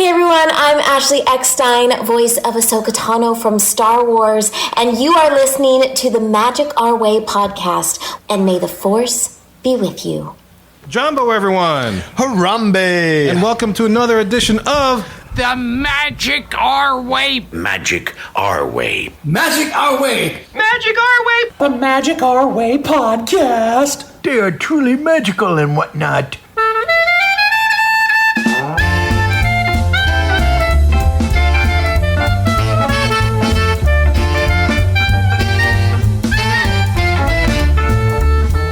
Hey everyone, I'm Ashley Eckstein, voice of Ahsoka Tano from Star Wars, and you are listening to the Magic Our Way podcast, and may the Force be with you. Jumbo, everyone! Harambe! And welcome to another edition of The Magic Our Way. Magic Our Way. Magic Our Way. Magic Our Way. The Magic Our Way podcast. They are truly magical and whatnot.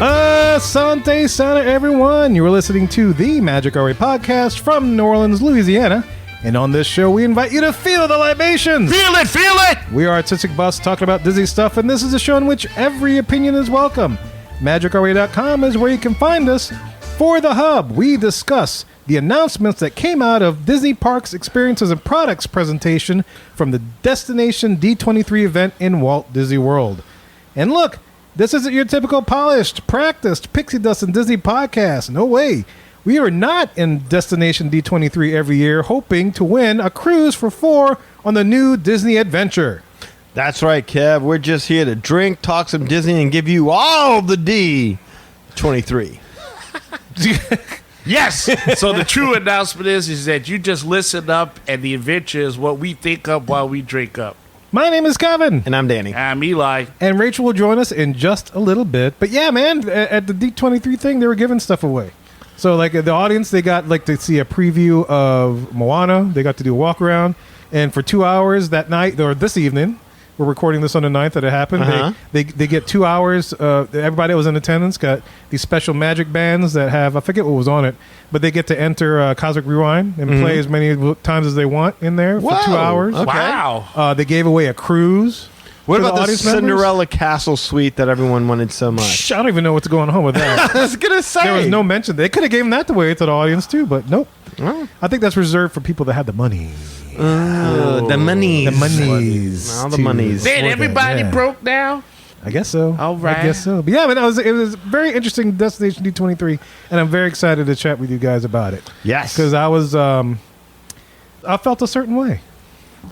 Asante Sana, everyone. You are listening to the Magic Our Way podcast from New Orleans, Louisiana. And on this show, we invite you to feel the libations. Feel it, feel it! We are Artistic Bus talking about Disney stuff, and this is a show in which every opinion is welcome. MagicOurWay.com is where you can find us. For the Hub, we discuss the announcements that came out of Disney Parks Experiences and Products presentation from the Destination D23 event in Walt Disney World. And look, this isn't your typical polished, practiced, pixie dust and Disney podcast. No way. We are not in Destination D23 every year hoping to win a cruise for 4 on the new Disney adventure. That's right, Kev. We're just here to drink, talk some Disney, and give you all the D23. Yes. So the true announcement is that you just listen up, and the adventure is what we think up while we drink up. My name is Kevin. And I'm Danny. I'm Eli. And Rachel will join us in just a little bit. But yeah, man, at the D23 thing, they were giving stuff away. So like the audience, they got like to see a preview of Moana. They got to do a walk around. And for 2 hours that night, or this evening, we're recording this on the 9th that it happened. Uh-huh. They get 2 hours. Everybody that was in attendance got these special magic bands that have, I forget what was on it, but they get to enter Cosmic Rewind and play as many times as they want in there for 2 hours. Okay. Wow. They gave away a cruise. What about the audience members? Cinderella Castle suite that everyone wanted so much? I don't even know what's going on with that. I was going to say. There was no mention. They could have given that away to the audience too, but nope. Oh. I think that's reserved for people that had the money. The monies. The monies. All the to monies. Man, afford that, everybody yeah. broke now? I guess so. All right. I guess so. But yeah, man, it was very interesting Destination D23, and I'm very excited to chat with you guys about it. Yes. Because I was, I felt a certain way.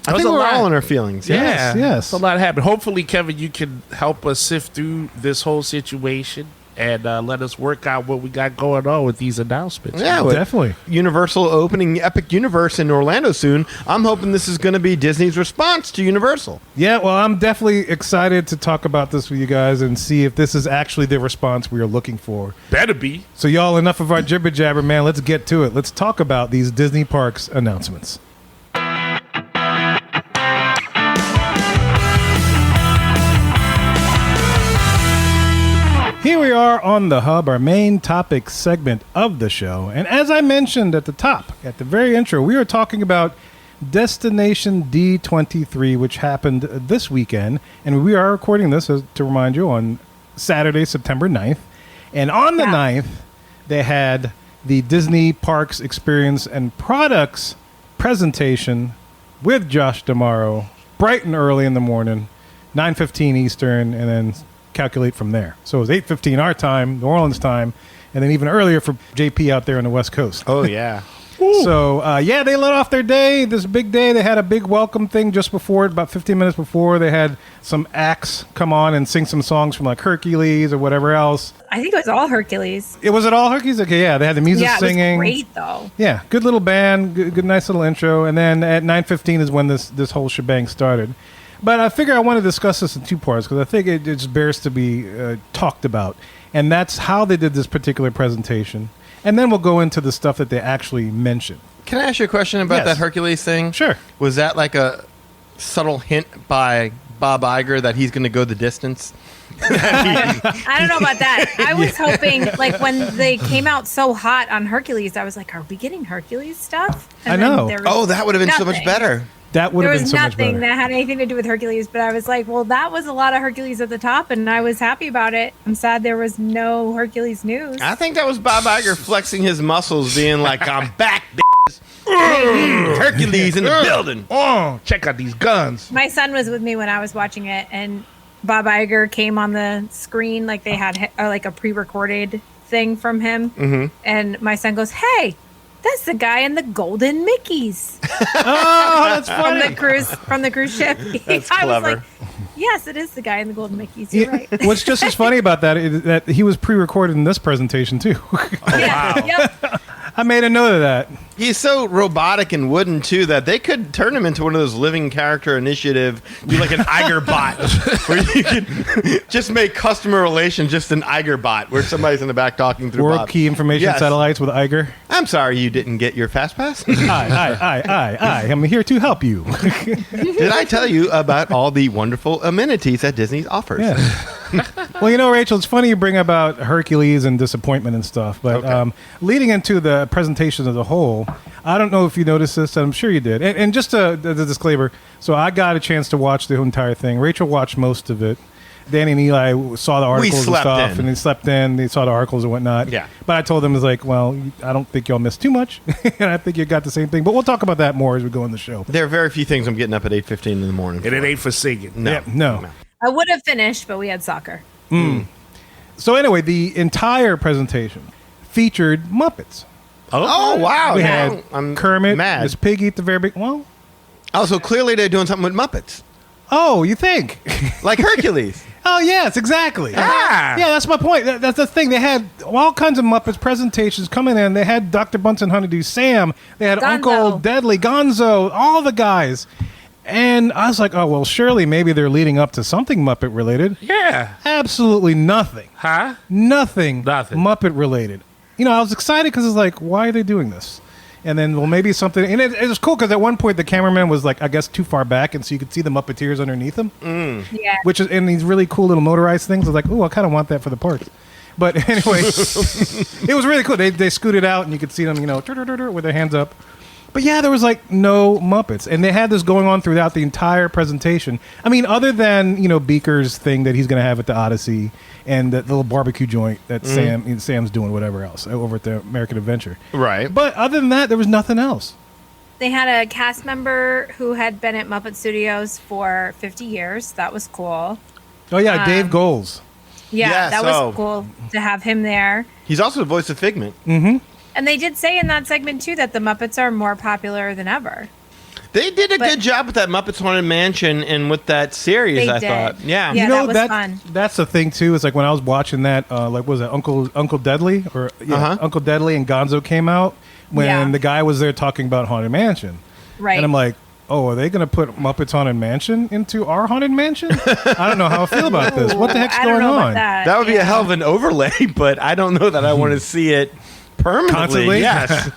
I think we're all in our feelings. Yeah. Yes. A lot happened. Hopefully, Kevin, you can help us sift through this whole situation and let us work out what we got going on with these announcements. Yeah, with Definitely. Universal opening Epic Universe in Orlando soon. I'm hoping this is going to be Disney's response to Universal. Yeah, well, I'm definitely excited to talk about this with you guys and see if this is actually the response we are looking for. Better be. So y'all, enough of our jibber jabber, man. Let's get to it. Let's talk about these Disney Parks announcements. Here we are on the Hub, our main topic segment of the show. And as I mentioned at the top, at the very intro, we are talking about Destination D23, which happened this weekend. And we are recording this, to remind you, on Saturday, September 9th. And on the 9th, they had the Disney Parks Experience and Products presentation with Josh D'Amaro, bright and early in the morning, 9:15 Eastern, and then calculate from there. So it was 8:15 our time, New Orleans time, and then even earlier for JP out there on the West Coast. Oh, yeah. So, they let off their day, this big day. They had a big welcome thing just before, about 15 minutes before. They had some acts come on and sing some songs from like Hercules or whatever else. I think it was all Hercules. Was it all Hercules? Okay, yeah, they had the music singing. It was great, though. Yeah, good little band, good nice little intro. And then at 9:15 is when this whole shebang started. But I figure I want to discuss this in two parts because I think it just bears to be talked about. And that's how they did this particular presentation. And then we'll go into the stuff that they actually mentioned. Can I ask you a question about Yes. that Hercules thing? Sure. Was that like a subtle hint by Bob Iger that he's going to go the distance? I don't know about that. I was hoping, like, when they came out so hot on Hercules, I was like, are we getting Hercules stuff? And I then know. there was Oh, that would have been so much nothing. better. That would There have been was so much nothing better. that had anything to do with Hercules, but I was like, well, that was a lot of Hercules at the top, and I was happy about it. I'm sad there was no Hercules news. I think that was Bob Iger flexing his muscles, being like, I'm back, bitches. Hercules in the building. Oh, check out these guns. My son was with me when I was watching it, and Bob Iger came on the screen like they had like a pre-recorded thing from him, and my son goes, "Hey, That's the guy in the golden Mickeys Oh, that's funny. from the cruise ship. That's I was clever. like, yes, it is the guy in the golden Mickeys. You're right. What's just as funny about that is that he was pre-recorded in this presentation too. Yeah, yep. I made a note of that. He's so robotic and wooden too that they could turn him into one of those living character initiative, do like an Iger bot, where you could just make customer relations just an Iger bot, where somebody's in the back talking through World Bob. Key Information Yes. Satellites with Iger. I'm sorry you didn't get your fast pass. I'm here to help you. Did I tell you about all the wonderful amenities that Disney offers? Yeah. Well, you know, Rachel, it's funny you bring about Hercules and disappointment and stuff, but Okay. leading into the presentation as a whole, I don't know if you noticed this, I'm sure you did. And just the disclaimer, so I got a chance to watch the entire thing. Rachel watched most of it. Danny and Eli saw the articles and slept stuff, in. and they slept in. They saw the articles and whatnot. Yeah. But I told them, it's like, well, I don't think y'all missed too much, and I think you got the same thing. But we'll talk about that more as we go in the show. There are very few things I'm getting up at 8:15 in the morning. And it ain't for singing. No. Yeah, no. I would have finished, but we had soccer. So anyway, the entire presentation featured Muppets. Oh wow! We Now had I'm Kermit, mad. Miss Piggy at the very big. Well, Oh, so clearly they're doing something with Muppets, oh, you think? like Hercules. Oh yes, exactly. Ah. Yeah, that's my point. That's the thing. They had all kinds of Muppets presentations coming in. They had Dr. Bunsen Honeydew Sam. They had Gonzo. Uncle Deadly, Gonzo, all the guys. And I was like, oh well, surely maybe they're leading up to something Muppet related. Yeah. Absolutely nothing. Huh? Nothing. Nothing. Muppet related. You know, I was excited because it's like, why are they doing this? And then, well, maybe something. And it was cool because at one point the cameraman was like, I guess, too far back, and so you could see the Muppeteers underneath him. Yeah. Which is in these really cool little motorized things. I was like, oh, I kind of want that for the parks. But anyway, it was really cool. They scooted out, and you could see them, you know, with their hands up. But yeah, there was like no Muppets, and they had this going on throughout the entire presentation. I mean, other than, you know, Beaker's thing that he's going to have at the Odyssey, and that little barbecue joint that Sam's doing, whatever else over at the American Adventure. Right. But other than that, there was nothing else. They had a cast member who had been at Muppet Studios for 50 years. That was cool. Oh yeah, Dave Goelz. Yeah, Yes, that oh. was cool to have him there. He's also the voice of Figment. And they did say in that segment, too, that the Muppets are more popular than ever. They did a But- good job with that Muppets Haunted Mansion and with that series. They I did. thought, yeah. Yeah. You know, that was fun. That's the thing too. It's like when I was watching that, like, what was it Uncle Deadly or Uncle Deadly and Gonzo came out when Yeah. the guy was there talking about Haunted Mansion, Right. and I'm like, oh, are they going to put Muppets Haunted Mansion into our Haunted Mansion? I don't know how I feel about this. What the heck's I don't going know on? about that. That would be Yeah. a hell of an overlay, but I don't know that I want to see it permanently. Constantly? Yes.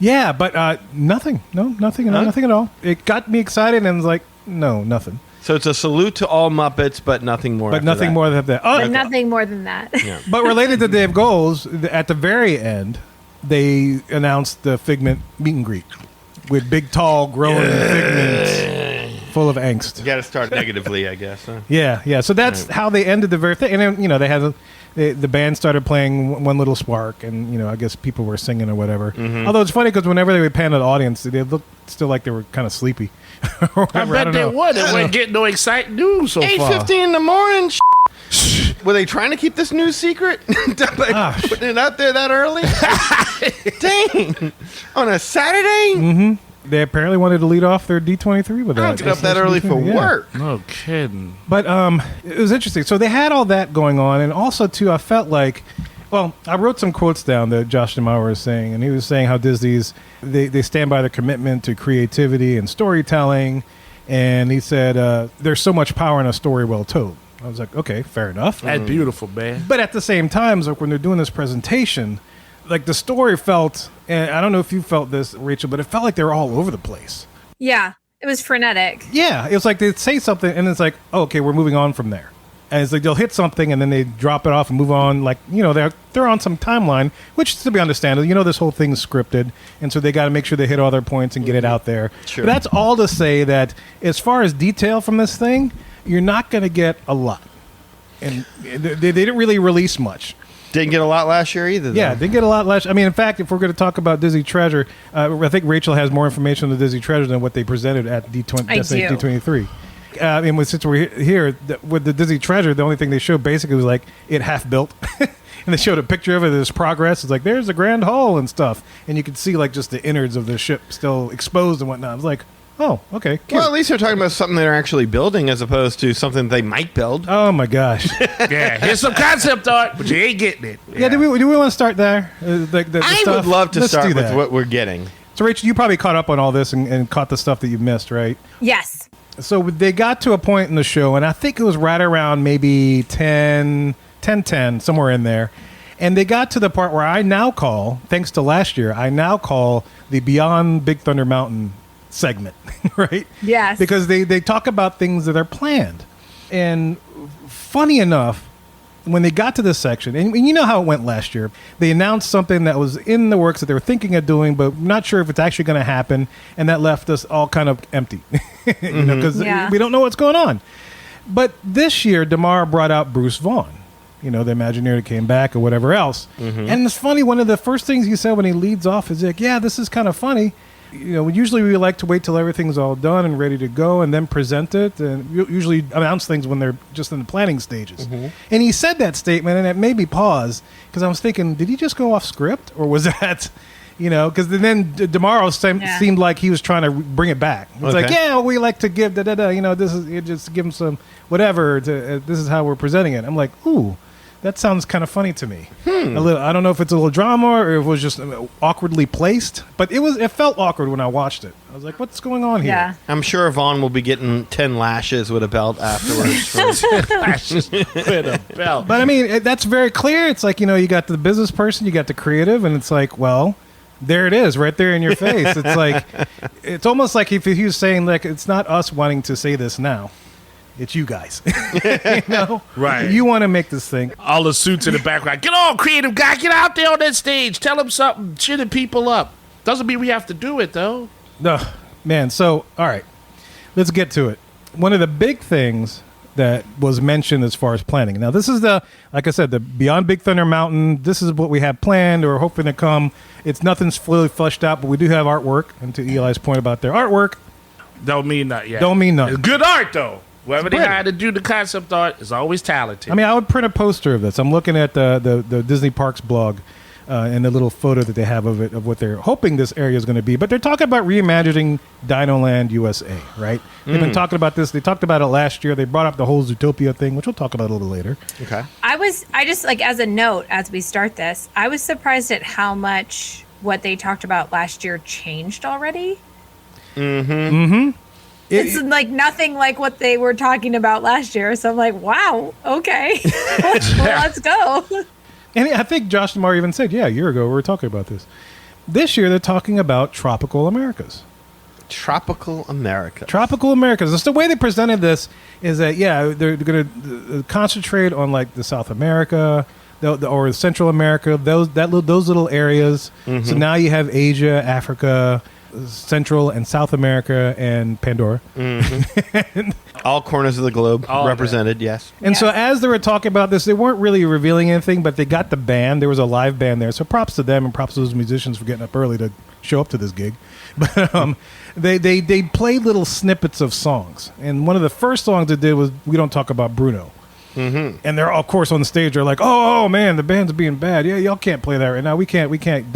Yeah, but nothing. No, nothing. Nothing at all. It got me excited, and was like, no, nothing. So it's a salute to all Muppets, but nothing more. But after nothing that. more than that. Oh, But nothing more than that. But related to Dave Goelz, at the very end, they announced the Figment meet and greet with big, tall, growing Figment full of angst. You got to start negatively, I guess. Huh? Yeah. So that's how they ended the very thing. And then, you know, they had the band started playing One Little Spark, and, you know, I guess people were singing or whatever. Although it's funny because whenever they would pan to the audience, they looked still like they were kind of sleepy. Or I whatever, bet don't they know. would. It wouldn't get no exciting news so far. 8:15 in the morning. Were they trying to keep this news secret? By putting it out there that early? Dang. On a Saturday? They apparently wanted to lead off their D23 with I that. don't get up that early for Yeah. work. No kidding. But it was interesting. So they had all that going on, and also too, I felt like, well, I wrote some quotes down that Josh DeMauer was saying, and he was saying how Disney's they stand by their commitment to creativity and storytelling, and he said there's so much power in a story well told. I was like, okay, fair enough. That's beautiful, man. But at the same time, like when they're doing this presentation, like the story felt, and I don't know if you felt this, Rachel, but it felt like they were all over the place. Yeah. It was frenetic. Yeah, it was like they'd say something, and it's like, oh, okay, we're moving on from there. And it's like they'll hit something, and then they drop it off and move on. Like, you know, they're on some timeline, which is to be understandable. You know, this whole thing's scripted, and so they got to make sure they hit all their points and get it out there. Sure. But that's all to say that as far as detail from this thing, you're not going to get a lot. And they didn't really release much. Didn't get a lot last year either, though. Yeah, didn't get a lot less. I mean, in fact, if we're going to talk about Disney Treasure, I think Rachel has more information on the Disney Treasure than what they presented at I do. D23. like, since we're here with the Disney Treasure, the only thing they showed basically was like it half built. And they showed a picture of it, there's progress. It's like, there's the grand hull and stuff. And you could see like just the innards of the ship still exposed and whatnot. I was like, oh, okay. Cute. Well, at least they're talking about something they're actually building as opposed to something they might build. Oh my gosh. Yeah, here's some concept art, but you ain't getting it. Yeah, do we want to start there? The I stuff? would love to Let's start do with that. what we're getting. So, Rachel, you probably caught up on all this and caught the stuff that you missed, right? Yes. So they got to a point in the show, and I think it was right around maybe 10, somewhere in there. And they got to the part where I now call, thanks to last year, the Beyond Big Thunder Mountain segment, right? Yes. Because they talk about things that are planned. And funny enough, when they got to this section, and you know how it went last year, they announced something that was in the works that they were thinking of doing, but not sure if it's actually going to happen, and that left us all kind of empty, because we don't know what's going on. But this year, DeMar brought out Bruce Vaughn, the Imagineer that came back or whatever else. And it's funny, one of the first things he said when he leads off is like, yeah, this is kind of funny. Usually we like to wait till everything's all done and ready to go and then present it, and usually announce things when they're just in the planning stages. And he said that statement, and it made me pause because I was thinking, did he just go off script, or was that, because then DeMar seemed like he was trying to bring it back. It's like, yeah, we like to give this is just give him some whatever. This is how we're presenting it. I'm like, ooh. That sounds kind of funny to me. I don't know if it's a little drama or if it was just awkwardly placed, but it felt awkward when I watched it. I was like, what's going on here? Yeah. I'm sure Vaughn will be getting 10 lashes with a belt afterwards. Lashes with a belt. But I mean, that's very clear. It's like, you got the business person, you got the creative, and it's like, well, there it is right there in your face. It's like, it's almost like if he was saying, like, it's not us wanting to say this now. It's you guys. Right. You want to make this thing. All the suits in the background. Get on, creative guy. Get out there on that stage. Tell them something. Cheer the people up. Doesn't mean we have to do it, though. No, man. So, all right. Let's get to it. One of the big things that was mentioned as far as planning. Now, this is like I said, the Beyond Big Thunder Mountain. This is what we have planned or hoping to come. It's nothing's fully fleshed out, but we do have artwork. And to Eli's point about their artwork. Don't mean nothing yet. Don't mean nothing. It's good art, though. Whoever they hired to do the concept art is always talented. I mean, I would print a poster of this. I'm looking at the Disney Parks blog and the little photo that they have of it, of what they're hoping this area is going to be. But they're talking about reimagining Dino Land USA, right? They've been talking about this. They talked about it last year. They brought up the whole Zootopia thing, which we'll talk about a little later. Okay. I just like, as a note, as we start this, I was surprised at how much what they talked about last year changed already. It's like nothing like what they were talking about last year. So I'm like, wow, okay, let's go. And I think Josh DeMar even said, a year ago we were talking about this. This year they're talking about Tropical Americas. Tropical America. Tropical Americas. That's the way they presented this is that, they're going to concentrate on like the South America or Central America, those little areas. So now you have Asia, Africa, Central and South America, and Pandora. All corners of the globe represented, yes. And so as they were talking about this, they weren't really revealing anything, but they got the band. There was a live band there. So props to them and props to those musicians for getting up early to show up to this gig. But they played little snippets of songs. And one of the first songs they did was We Don't Talk About Bruno. And they're, of course, on the stage. They're like, oh, man, the band's being bad. Yeah, y'all can't play that right now. We can't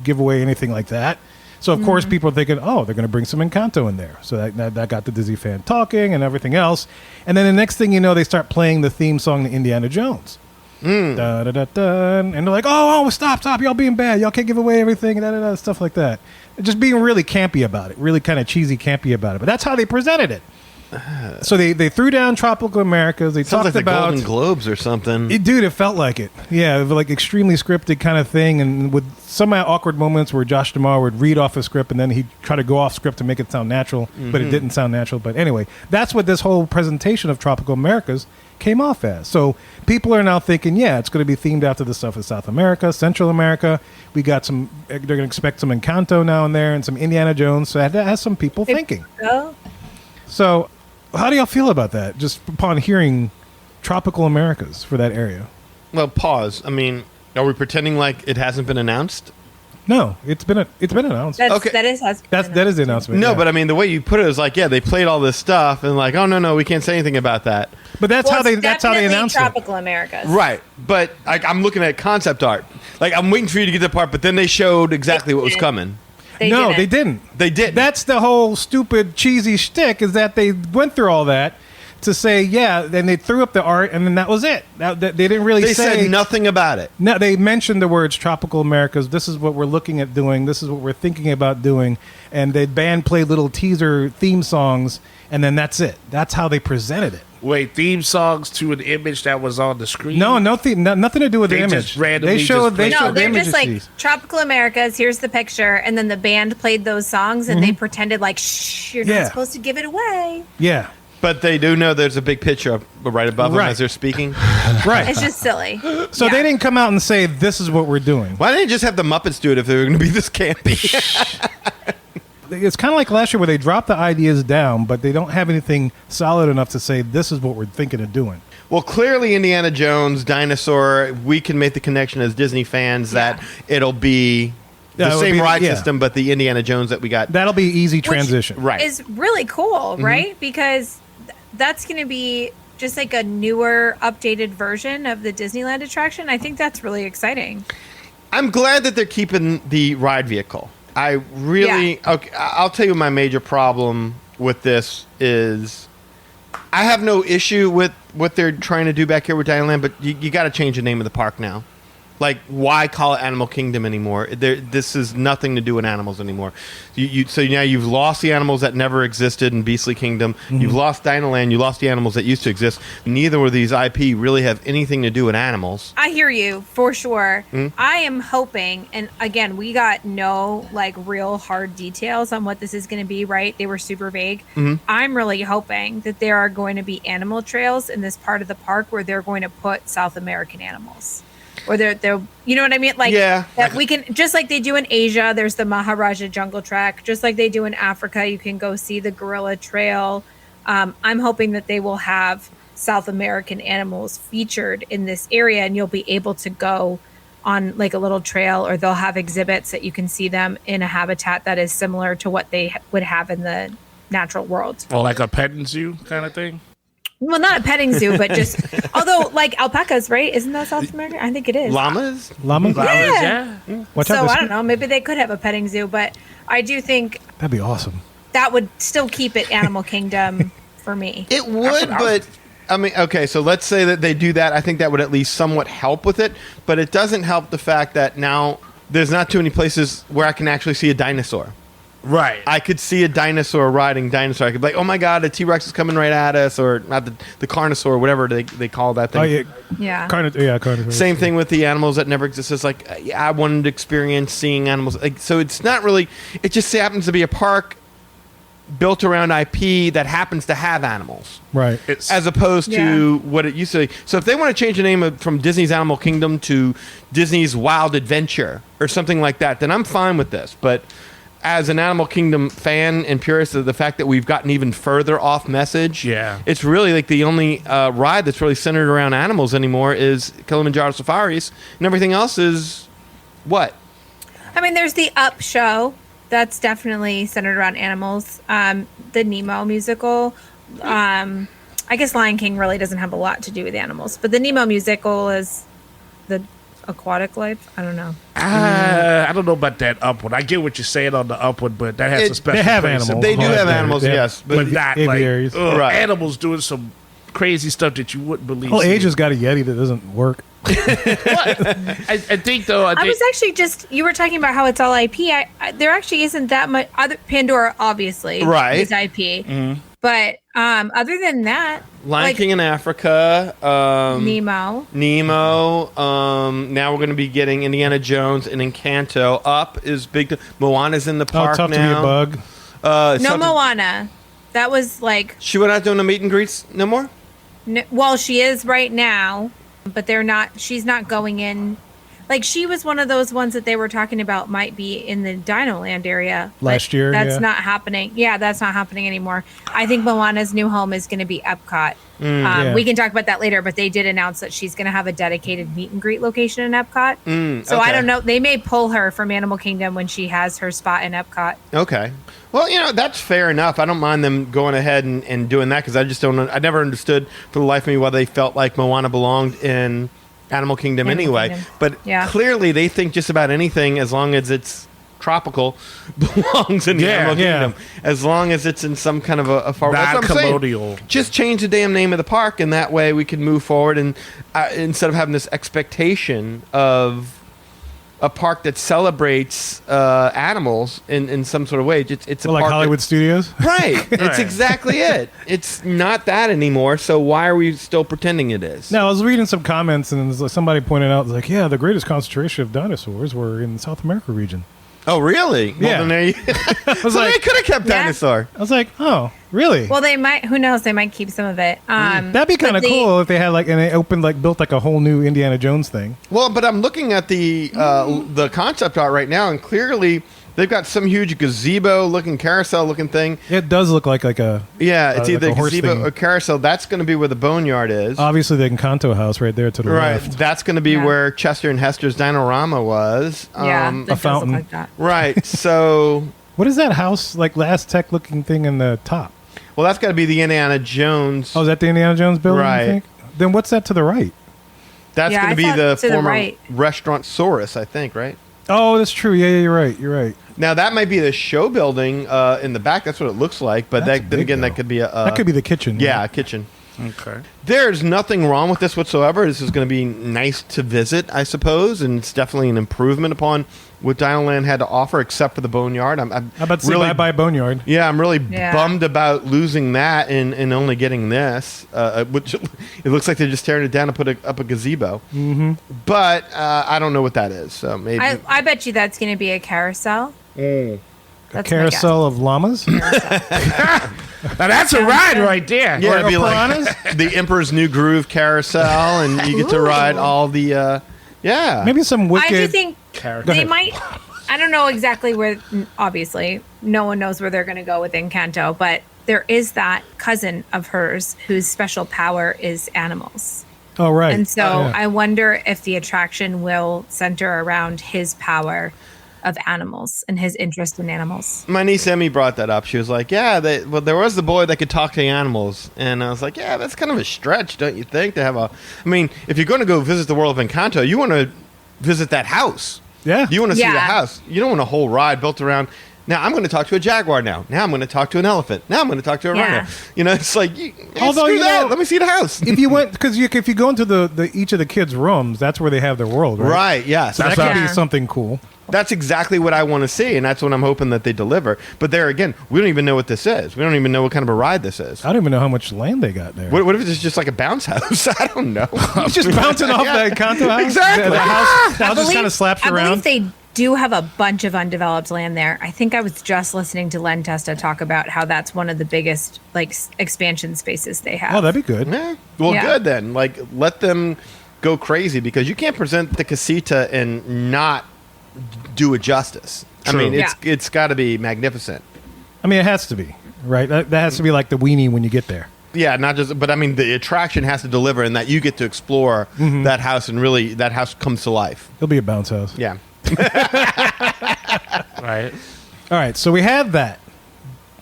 give away anything like that. So, of course, people are thinking, oh, they're going to bring some Encanto in there. So that got the Disney fan talking and everything else. And then the next thing you know, they start playing the theme song to Indiana Jones. Da, da, da, da, and they're like, oh, stop, y'all being bad. Y'all can't give away everything, stuff like that. Just being really campy about it, really kind of cheesy campy about it. But that's how they presented it. So they threw down Tropical Americas. They Sounds talked like about the Golden Globes or something. It felt like it. Yeah, like extremely scripted kind of thing, and with some awkward moments where Josh DeMar would read off a script and then he'd try to go off script to make it sound natural, but it didn't sound natural. But anyway, that's what this whole presentation of Tropical Americas came off as. So people are now thinking, it's going to be themed after the stuff in South America, Central America. We got some. They're going to expect some Encanto now and there, and some Indiana Jones. So that has some people thinking. So. How do y'all feel about that, just upon hearing Tropical Americas for that area? Well, pause. I mean, are we pretending like it hasn't been announced? No, it's been announced. That's, Okay. That is That is the announcement. No, yeah. but I mean, the way you put it is like, yeah, they played all this stuff, and like, oh no, we can't say anything about that. But that's how they announced it. Tropical Americas. Right, but I'm looking at concept art. Like, I'm waiting for you to get the part, but then they showed exactly what was coming. They They didn't. They didn't. That's the whole stupid cheesy shtick, is that they went through all that to say, yeah, then they threw up the art, and then that was it. They didn't really They say... said nothing about it. No, they mentioned the words tropical Americas. This is what we're looking at doing. This is what we're thinking about doing. And the band played little teaser theme songs, and then that's it. That's how they presented it. Wait, theme songs to an image that was on the screen? No, nothing to do with They the just image. randomly They showed just played- No, the they're image just like sheets. Tropical Americas. Here's the picture, and then the band played those songs, and they pretended like, "Shh, you're Yeah. not supposed to give it away." Yeah, But they do know there's a big picture up right above them Right. as they're speaking. right. It's just silly. So Yeah. they didn't come out and say, this is what we're doing. Why didn't they just have the Muppets do it if they were going to be this campy? It's kind of like last year where they dropped the ideas down, but they don't have anything solid enough to say, this is what we're thinking of doing. Well, clearly Indiana Jones, Dinosaur, we can make the connection as Disney fans that it'll be Yeah, the it'll same be- ride yeah. system, but the Indiana Jones that we got. That'll be easy transition. Right. Is really cool, right? Because that's going to be just like a newer, updated version of the Disneyland attraction. I think that's really exciting. I'm glad that they're keeping the ride vehicle. I really okay. I'll tell you my major problem with this is I have no issue with what they're trying to do back here with Dinoland, but you got to change the name of the park now. Like, why call it Animal Kingdom anymore? This is nothing to do with animals anymore. So now you've lost the animals that never existed in Beastly Kingdom. You've lost Dinoland. You lost the animals that used to exist. Neither of these IP really have anything to do with animals. I hear you for sure. I am hoping, and again, we got no like real hard details on what this is going to be, right? They were super vague. I'm really hoping that there are going to be animal trails in this part of the park where they're going to put South American animals. Or they're, you know what I mean? Like, Yeah. that we can, just like they do in Asia, there's the Maharaja Jungle Trek. Just like they do in Africa, you can go see the Gorilla Trail. I'm hoping that they will have South American animals featured in this area, and you'll be able to go on like a little trail, or they'll have exhibits that you can see them in a habitat that is similar to what they would have in the natural world. Or like a petting zoo kind of thing? Well, not a petting zoo, but just, although like alpacas, right? Isn't that South America? I think it is. Llamas? Llama? Yeah. What So type of I don't know. Maybe they could have a petting zoo, but I do think That'd be awesome. that would still keep it Animal Kingdom for me. It would, but I mean, okay, so let's say that they do that. I think that would at least somewhat help with it, but it doesn't help the fact that now there's not too many places where I can actually see a dinosaur. Right. I could see a dinosaur riding dinosaur. I could be like, oh my god, a T-Rex is coming right at us, or not the Carnosaur, whatever they call that thing. Oh, yeah. Yeah. Carnivore. Same thing with the animals that never exist. It's like, I wanted to experience seeing animals. Like, so it's not really, it just happens to be a park built around IP that happens to have animals. Right. As opposed to what it used to be. So if they want to change the name from Disney's Animal Kingdom to Disney's Wild Adventure or something like that, then I'm fine with this. But as an Animal Kingdom fan and purist of the fact that we've gotten even further off message, it's really like the only ride that's really centered around animals anymore is Kilimanjaro Safaris, and everything else is what? I mean, there's the Up show. That's definitely centered around animals. The Nemo musical. I guess Lion King really doesn't have a lot to do with animals, but the Nemo musical is the aquatic life. I don't know. I don't know about that Up one. I get what you're saying on the Up one, but that has a special They have place in animals. They do my have heart. animals, yes, but not like aviaries. Right. animals doing some crazy stuff that you wouldn't believe. Well, Asia's got a Yeti that doesn't work. I think though. I was actually you were talking about how it's all IP. There actually isn't that much. Pandora, obviously, Right. is IP. But other than that, Lion King in Africa, Nemo. Now we're going to be getting Indiana Jones and Encanto. Up is big. Moana's in the park Tough now. to be a bug. No Moana. That was like, She went out doing the meet and greets no more? well, she is right now, but they're not. She's not going in. Like, she was one of those ones that they were talking about might be in the Dino Land area. Last year, That's not happening. Yeah, that's not happening anymore. I think Moana's new home is going to be Epcot. Yeah. We can talk about that later, but they did announce that she's going to have a dedicated meet and greet location in Epcot. So I okay. don't know. They may pull her from Animal Kingdom when she has her spot in Epcot. Okay. Well, that's fair enough. I don't mind them going ahead and doing that because I just don't. I never understood for the life of me why they felt like Moana belonged in Animal Kingdom anyway. Kingdom. But Yeah. clearly, they think just about anything, as long as it's tropical, belongs in the Animal Kingdom. As long as it's in some kind of a far. That's what I'm saying. Non-colonial. Just change the damn name of the park, and that way we can move forward. And instead of having this expectation of a park that celebrates animals in some sort of way, it's a like park Hollywood Studios. Right. It's exactly it. It's not that anymore. So why are we still pretending it is? Now, I was reading some comments, and somebody pointed out, like, yeah, the greatest concentration of dinosaurs were in the South America region. Oh, really? Well, Yeah. then there you- I was so like, they could have kept Yeah. dinosaur. I was like, oh, really? Well, they might. Who knows? They might keep some of it. That'd be kind of but cool if they had and they built like a whole new Indiana Jones thing. Well, but I'm looking at the concept art right now, and clearly they've got some huge gazebo-looking, carousel-looking thing. It does look like a. Yeah, it's like either a horse gazebo thing. or carousel. That's going to be where the boneyard is. Obviously, the Encanto house right there to the Right. left. That's going to be Yeah. where Chester and Hester's Dinorama was. Yeah, that does fountain. Look like that. Right. So, What is that house like? Aztec looking thing in the top? well, that's got to be the Indiana Jones. Oh, is that the Indiana Jones building? Right. You think? Then what's that to the right? That's Yeah, going I to be thought the to the former right. restaurant Saurus, I think, right? Oh, that's true. Yeah, you're right. You're right. Now that might be the show building in the back. That's what it looks like. But That's then big, again, though. that could be a That could be the kitchen. yeah, a kitchen. Okay. There's nothing wrong with this whatsoever. This is going to be nice to visit, I suppose, and it's definitely an improvement upon what Dinoland had to offer, except for the boneyard. I'm How about say really, bye-bye Boneyard? yeah, I'm really Yeah. bummed about losing that and only getting this, which it looks like they're just tearing it down to put up a gazebo. Mm-hmm. But I don't know what that is. So maybe I bet you that's going to be a carousel. A That's my guess. carousel of llamas? Now that's a ride right there. yeah, it'd be piranhas? like the Emperor's New Groove carousel, and you get to ride all the yeah. Maybe some wicked. I do think Character. they might. I don't know exactly where. Obviously, no one knows where they're going to go with Encanto, but there is that cousin of hers whose special power is animals. Oh, right. And so Yeah. I wonder if the attraction will center around his power of animals and his interest in animals. My niece Emmy brought that up. She was like, "Yeah, there was the boy that could talk to animals," and I was like, "Yeah, that's kind of a stretch, don't you think?" To have a, I mean, if you're going to go visit the world of Encanto, you want to visit that house. Yeah. You want to see the Yeah. house. You don't want a whole ride built around. Now I'm going to talk to a jaguar. Now I'm going to talk to an elephant. Now I'm going to talk to a Yeah. rhino. It's like, Although, screw you that. know- Let me see the house. If you went, because if you go into the each of the kids' rooms, that's where they have their world, right? Right? Yes. So that That's, could be Yeah. something cool. that's exactly what I want to see, and that's what I'm hoping that they deliver. But there again, we don't even know what this is. We don't even know what kind of a ride this is. I don't even know how much land they got there. What if it's just like a bounce house? I don't know. It's just bouncing off Yeah. the Encanto house? Exactly. The house just kind of slaps you I believe around? they do have a bunch of undeveloped land there. I think I was just listening to Len Testa talk about how that's one of the biggest expansion spaces they have. Oh, that'd be good. Yeah. Well, Yeah. good then. Like, let them go crazy because you can't present the casita and not do it justice. True. I mean, Yeah. it's got to be magnificent. I mean, it has to be, right? That has to be like the weenie when you get there. Yeah, not just, but I mean, the attraction has to deliver, and that you get to explore that house, and really that house comes to life. It'll be a bounce house. Yeah. Right. All right, so we had that.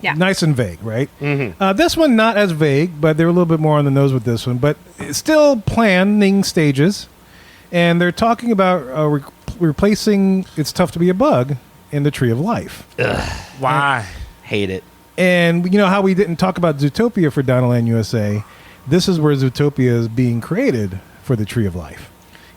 Yeah. Nice and vague, right? Mm-hmm. This one, not as vague, but they're a little bit more on the nose with this one, but it's still planning stages. And they're talking about replacing It's Tough to Be a Bug in the Tree of Life. Why? Hate it. And you know how we didn't talk about Zootopia for Dinoland USA? This is where Zootopia is being created for the Tree of Life.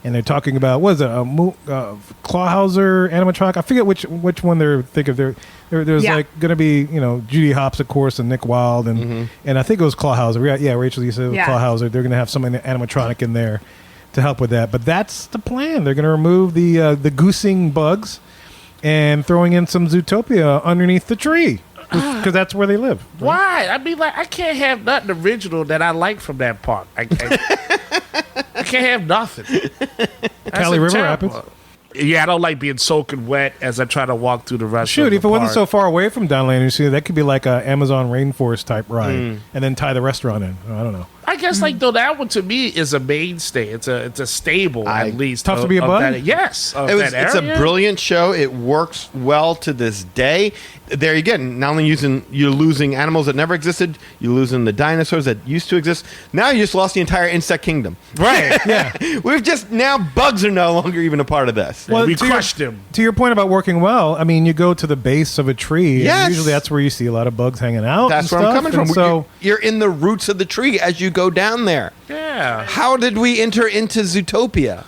And they're talking about, what is it, Clawhauser animatronic? I forget which one they're thinking of. There's Yeah. like going to be, Judy Hopps, of course, and Nick Wilde. And I think it was Clawhauser. Yeah, Rachel, you said it was Yeah. Clawhauser. They're going to have some animatronic in there to help with that. But that's the plan. They're going to remove the goosing bugs and throwing in some Zootopia underneath the tree. Because that's where they live. Why? I mean, like, I can't have nothing original that I like from that park. I can't have nothing. That's Cali a River terrible- Rapids? Yeah, I don't like being soaking wet as I try to walk through the rest of Shoot, the if it wasn't park. so far away from Downlanders, that could be like a Amazon rainforest type ride, and then tie the restaurant in. I don't know. I guess like though that one to me is a mainstay. It's a stable at least. Tough to be a bug? Yes, It's a brilliant show. It works well to this day. There you go. Not only you're losing animals that never existed, you're losing the dinosaurs that used to exist. Now you just lost the entire insect kingdom. Right? Yeah. We've just now bugs are no longer even a part of this. Well, we to your- crushed them. To your point about working well, I mean, you go to the base of a tree, Yes. and usually that's where you see a lot of bugs hanging out. That's and where I'm stuff, coming from. and So You're in the roots of the tree as you go down there. Yeah. How did we enter into Zootopia?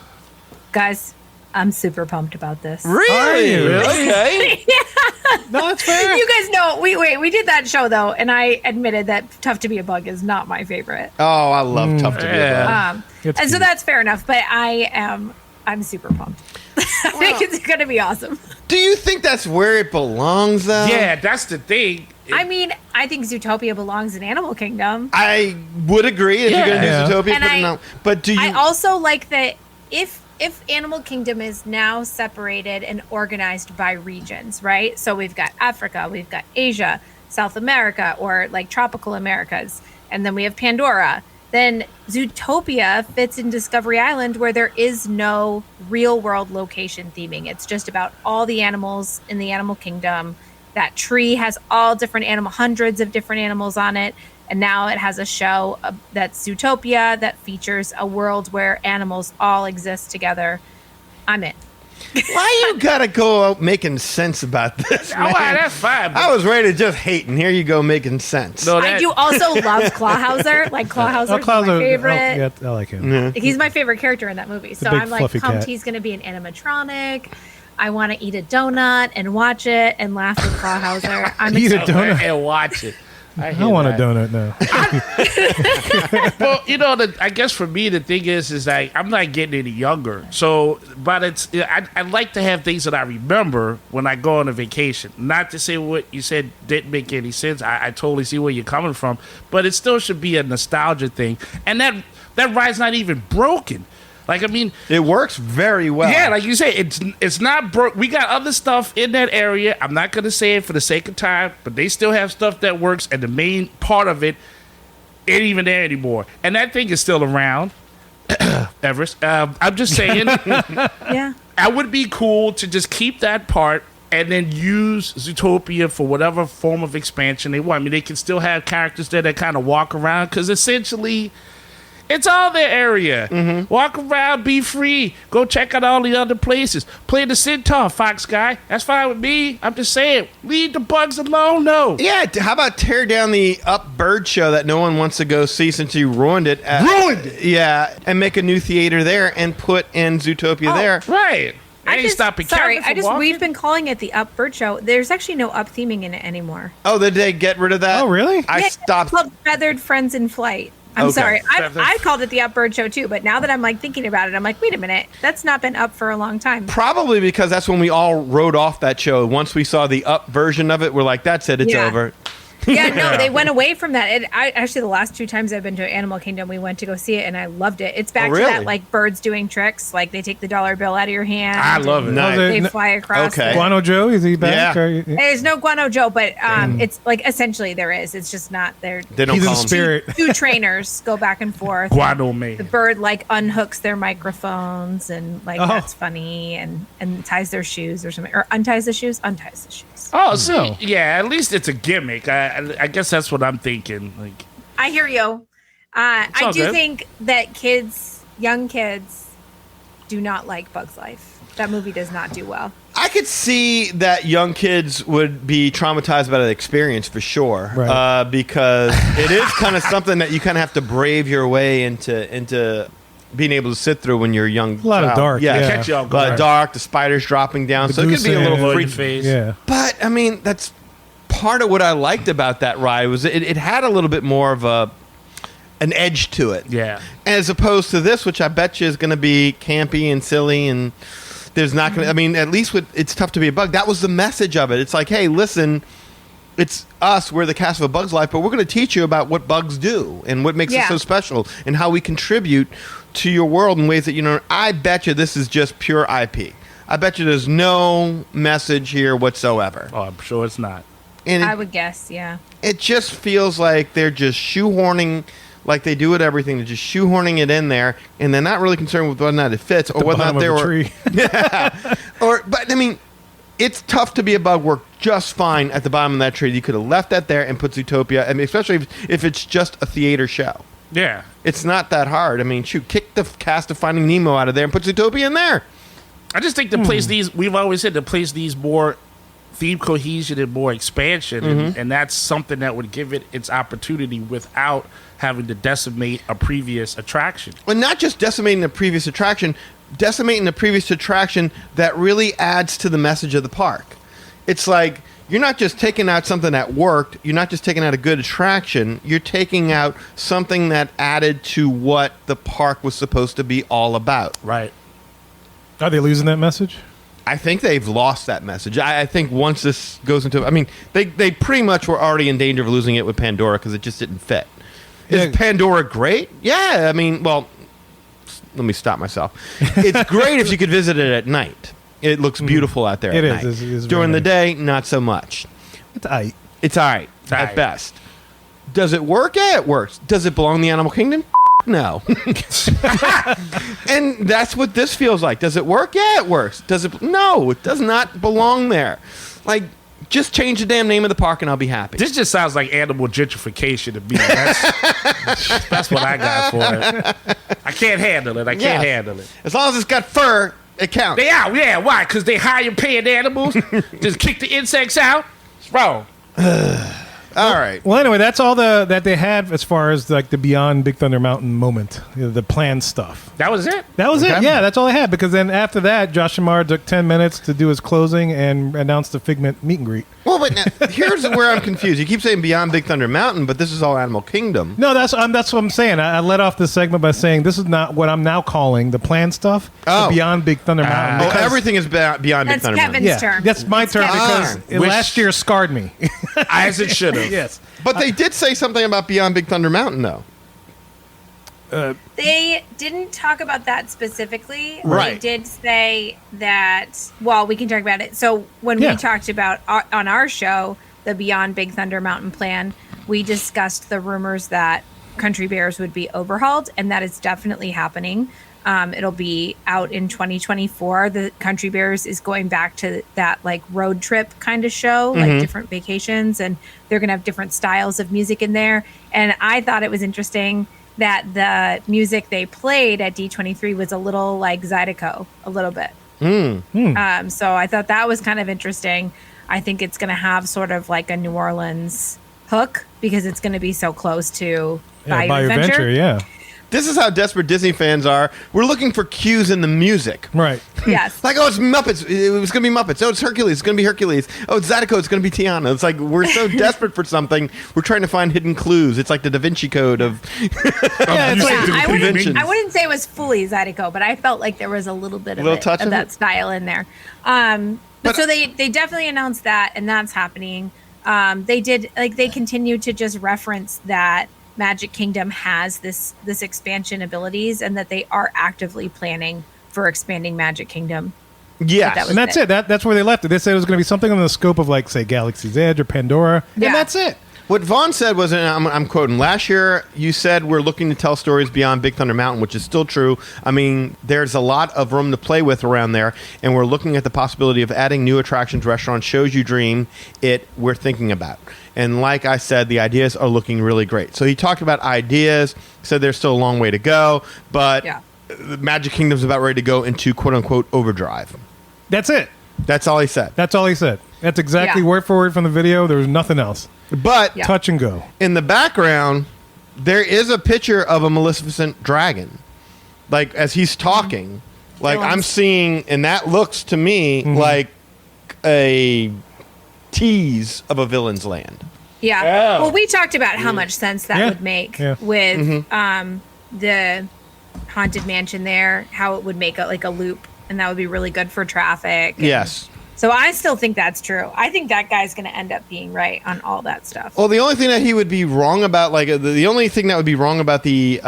Guys, I'm super pumped about this. Really? you? Okay. no, that's fair. You guys know, we did that show though, and I admitted that Tough to Be a Bug is not my favorite. Oh, I love Tough to Be a Bug. It's And so cute. that's fair enough, but I'm super pumped. I think it's going to be awesome. Do you think that's where it belongs, though? Yeah, that's the thing. I mean, I think Zootopia belongs in Animal Kingdom. I would agree if you're going to Yeah. do Zootopia. And Put it out. But do you... I also like that if Animal Kingdom is now separated and organized by regions, right? So we've got Africa, we've got Asia, South America, or like tropical Americas, and then we have Pandora. Then Zootopia fits in Discovery Island, where there is no real world location theming. It's just about all the animals in the animal kingdom. That tree has all different hundreds of different animals on it. And now it has a show that's Zootopia that features a world where animals all exist together. I'm in. Why you gotta go out making sense about this, Oh, man? that's fine. I was ready to just hate, and here you go making sense. No, I that- do also love Clawhauser. Like Clawhauser's my favorite. yeah, I like him. He's my favorite character in that movie. So big I'm like fluffy pumped cat. he's going to be an animatronic. I want to eat a donut and watch it and laugh with Clawhauser. I'm Eat a excited. donut. and watch it. I want a donut now. Well, I guess for me the thing is like I'm not getting any younger. So, but I like to have things that I remember when I go on a vacation. Not to say what you said didn't make any sense. I totally see where you're coming from, but it still should be a nostalgia thing. And that ride's not even broken. Like, I mean, It works very well. yeah, like you say, it's not broke. We got other stuff in that area. I'm not going to say it for the sake of time, but they still have stuff that works, and the main part of it ain't even there anymore. And that thing is still around, Everest. I'm just saying, Yeah. I would be cool to just keep that part and then use Zootopia for whatever form of expansion they want. I mean, they can still have characters there that kind of walk around, because essentially it's all their area. Walk around, be free. Go check out all the other places. Play the centaur, Fox guy. That's fine with me. I'm just saying, leave the bugs alone, no. Yeah, how about tear down the Up Bird show that no one wants to go see since you ruined it? Ruined it! Yeah, and make a new theater there and put in Zootopia there. Right. I ain't stopping sorry, Kevin from walking. we've been calling it the Up Bird Show. There's actually no Up theming in it anymore. Oh, did they get rid of that? Oh, really? I Yeah, stopped. It's called Feathered Friends in Flight. I'm Okay. sorry. I called it the Up Bird Show too, but now that I'm like thinking about it, I'm like, wait a minute, that's not been up for a long time. Probably because that's when we all wrote off that show. Once we saw the Up version of it, we're like, that's it, it's Yeah. over. Yeah, no, they went away from that. Actually, the last 2 times I've been to Animal Kingdom, we went to go see it, and I loved it. It's back to really? that, like, birds doing tricks. Like, they take the dollar bill out of your hand. I love it. and Nice. They No, fly across. Okay. Guano Joe, is he back? Yeah. Or- There's no Guano Joe, but it's like essentially there is. It's just not there. They don't He's in call them. spirit. Two trainers go back and forth. Guano man. The bird like unhooks their microphones and like Oh. that's funny and ties their shoes or something, or unties the shoes. Oh, see, No. yeah, at least it's a gimmick. I guess that's what I'm thinking. Like, I hear you. I all do good. think that young kids, do not like Bug's Life. That movie does not do well. I could see that young kids would be traumatized by the experience for sure, Right. because it is kind of something that you kind of have to brave your way into being able to sit through when you're a young. A lot of child. dark, yeah, yeah. Catch you off a lot guard. of dark. The spiders dropping down, The so it could be a goose little egg. freaky. face. Yeah. But I mean, that's part of what I liked about that ride was it had a little bit more of an edge to it. Yeah. As opposed to this, which I bet you is going to be campy and silly, and there's not going to. I mean, at least with It's Tough to Be a Bug, that was the message of it. It's like, hey, listen, it's us. We're the cast of A Bug's Life, but we're going to teach you about what bugs do and what makes Yeah. it so special and how we contribute to your world in ways that I bet you this is just pure IP. I bet you there's no message here whatsoever. Oh, I'm sure it's not. And I would guess, yeah. it just feels like they're just shoehorning, like they do with everything. They're just shoehorning it in there, and they're not really concerned with whether or not it fits or whether or not they were. Tree. But I mean, it's tough to be a bug work just fine at the bottom of that tree. You could have left that there and put Zootopia, I mean, especially if it's just a theater show. Yeah. It's not that hard. I mean, shoot, kick the cast of Finding Nemo out of there and put Zootopia in there. I just think to place these, we've always said to place these more theme cohesion and more expansion, and that's something that would give it its opportunity without having to decimate a previous attraction. Well, not just decimating the previous attraction that really adds to the message of the park. It's like, you're not just taking out something that worked, you're not just taking out a good attraction, you're taking out something that added to what the park was supposed to be all about. Right. Are they losing that message? I think they've lost that message. I think once this goes into... I mean, they pretty much were already in danger of losing it with Pandora because it just didn't fit. Yeah. Is Pandora great? Yeah, I mean, well, let me stop myself. It's great if you could visit it at night. It looks beautiful out there It at is. night. It is During the very day, not so much. It's aight. It's all right at Aight. best. Does it work? Yeah, it works. Does it belong in the Animal Kingdom? No. And that's what this feels like. Does it work? Yeah, it works. Does it? No, it does not belong there. Like, just change the damn name of the park and I'll be happy. This just sounds like animal gentrification to me. That's what I got for it. I can't handle it. I can't handle it. As long as it's got fur, it counts. They out, yeah. Why? Because they hire paying animals. Just kick the insects out. It's wrong. All right. Well, anyway, that's all that they had as far as like the Beyond Big Thunder Mountain moment, the planned stuff. That was it. That was it. Okay. Yeah, that's all I had. Because then after that, Josh Amar took 10 minutes to do his closing and announce the Figment meet and greet. Well, but now, here's where I'm confused. You keep saying Beyond Big Thunder Mountain, but this is all Animal Kingdom. No, that's what I'm saying. I led off this segment by saying this is not what I'm now calling the planned stuff. Oh. The Beyond Big Thunder Mountain. Well, because- everything is Beyond Big That's Thunder Kevin's Mountain. yeah, turn. that's my turn Kevin's because turn. last year scarred me. As it should have. Yes. But they did say something about Beyond Big Thunder Mountain, though. They didn't talk about that specifically. Right. They did say that, well, we can talk about it. So when Yeah. we talked about on our show, the Beyond Big Thunder Mountain plan, we discussed the rumors that Country Bears would be overhauled, and that is definitely happening. It'll be out in 2024. The Country Bears is going back to that like road trip kind of show, like different vacations, and they're going to have different styles of music in there. And I thought it was interesting that the music they played at D23 was a little like Zydeco, a little bit. So I thought that was kind of interesting. I think it's going to have sort of like a New Orleans hook because it's going to be so close to Bayou Adventure. Yeah. This is how desperate Disney fans are. We're looking for cues in the music. Right. Yes. Like, oh, it's Muppets. It was going to be Muppets. Oh, it's Hercules. It's going to be Hercules. Oh, it's Zydeco. It's going to be Tiana. It's like we're so desperate for something. We're trying to find hidden clues. It's like the Da Vinci Code of Yeah, it's like I conventions. wouldn't say it was fully Zydeco, but I felt like there was a little bit of, Little touch of that it? style in there. But so they definitely announced that, and that's happening. They continue to just reference that Magic Kingdom has this expansion abilities, and that they are actively planning for expanding Magic Kingdom. yes. That was And that's it. That's where they left it. They said it was going to be something on the scope of like, say, Galaxy's Edge or Pandora. Yeah. And that's it. What Vaughn said was, and I'm quoting, last year you said we're looking to tell stories beyond Big Thunder Mountain, which is still true. I mean, there's a lot of room to play with around there, and we're looking at the possibility of adding new attractions, restaurants, shows you dream it we're thinking about. And like I said, the ideas are looking really great. So he talked about ideas, said there's still a long way to go, but the Magic Kingdom's about ready to go into quote-unquote overdrive. That's it. That's all he said. That's all he said. That's exactly Yeah. word for word from the video. There was nothing else. But Yeah. Touch and go. in the background, there is a picture of a Maleficent dragon. Like, as he's talking, like, Villains. I'm seeing, and that looks to me like a tease of a villain's land. Yeah. Well, we talked about how much sense that Yeah. would make Yeah. with the Haunted Mansion there, how it would make a loop, and that would be really good for traffic. And Yes. so I still think that's true. I think that guy's going to end up being right on all that stuff. Well, the only thing that he would be wrong about, like, the only thing that would be wrong about the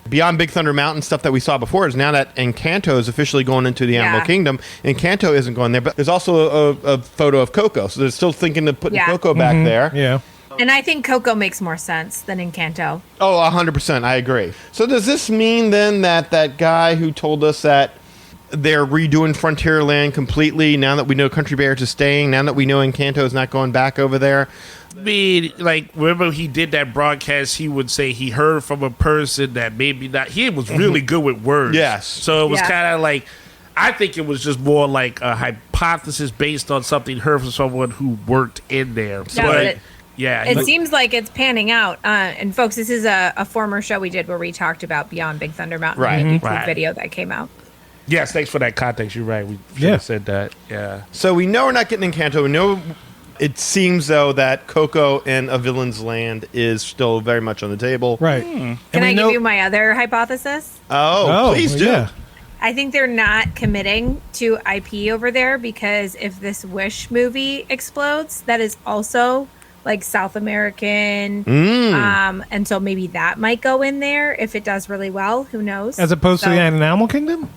Beyond Big Thunder Mountain stuff that we saw before is now that Encanto is officially going into the Animal Kingdom. Encanto isn't going there, but there's also a photo of Coco. So they're still thinking of putting Coco back there. Yeah. And I think Coco makes more sense than Encanto. Oh, 100%. I agree. So does this mean then that guy who told us that they're redoing Frontierland completely now that we know Country Bears is staying, now that we know Encanto is not going back over there? I mean, like, remember he did that broadcast, he would say he heard from a person that maybe not. He was really good with words. Yes. So it was kind of like, I think it was just more like a hypothesis based on something heard from someone who worked in there. It seems like it's panning out. And folks, this is a former show we did where we talked about Beyond Big Thunder Mountain, YouTube video that came out. Yes, thanks for that context. You're right. We should have said that. Yeah. So we know we're not getting Encanto. We know it seems, though, that Coco and A Villain's Land is still very much on the table. Right. Can I give you my other hypothesis? Oh, please do. Yeah. I think they're not committing to IP over there because if this Wish movie explodes, that is also like South American. And so maybe that might go in there if it does really well. Who knows? As opposed to the Animal Kingdom?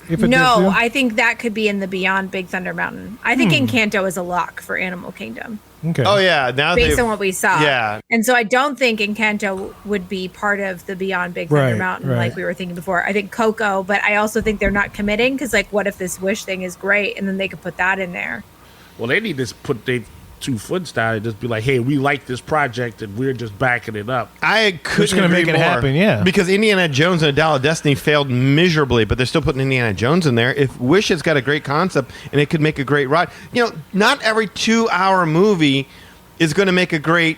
No, I think that could be in the Beyond Big Thunder Mountain. I think Encanto is a lock for Animal Kingdom. Okay. Oh, yeah. Now based on what we saw. Yeah. And so I don't think Encanto would be part of the Beyond Big Thunder Mountain like we were thinking before. I think Coco, but I also think they're not committing because, like, what if this Wish thing is great and then they could put that in there? Well, they need to put their 2 foot down and just be like, hey, we like this project and we're just backing it up. I couldn't gonna agree make it more. happen, yeah. Because Indiana Jones and A Dial of Destiny failed miserably, but they're still putting Indiana Jones in there. If Wish has got a great concept and it could make a great ride, not every 2-hour movie is going to make a great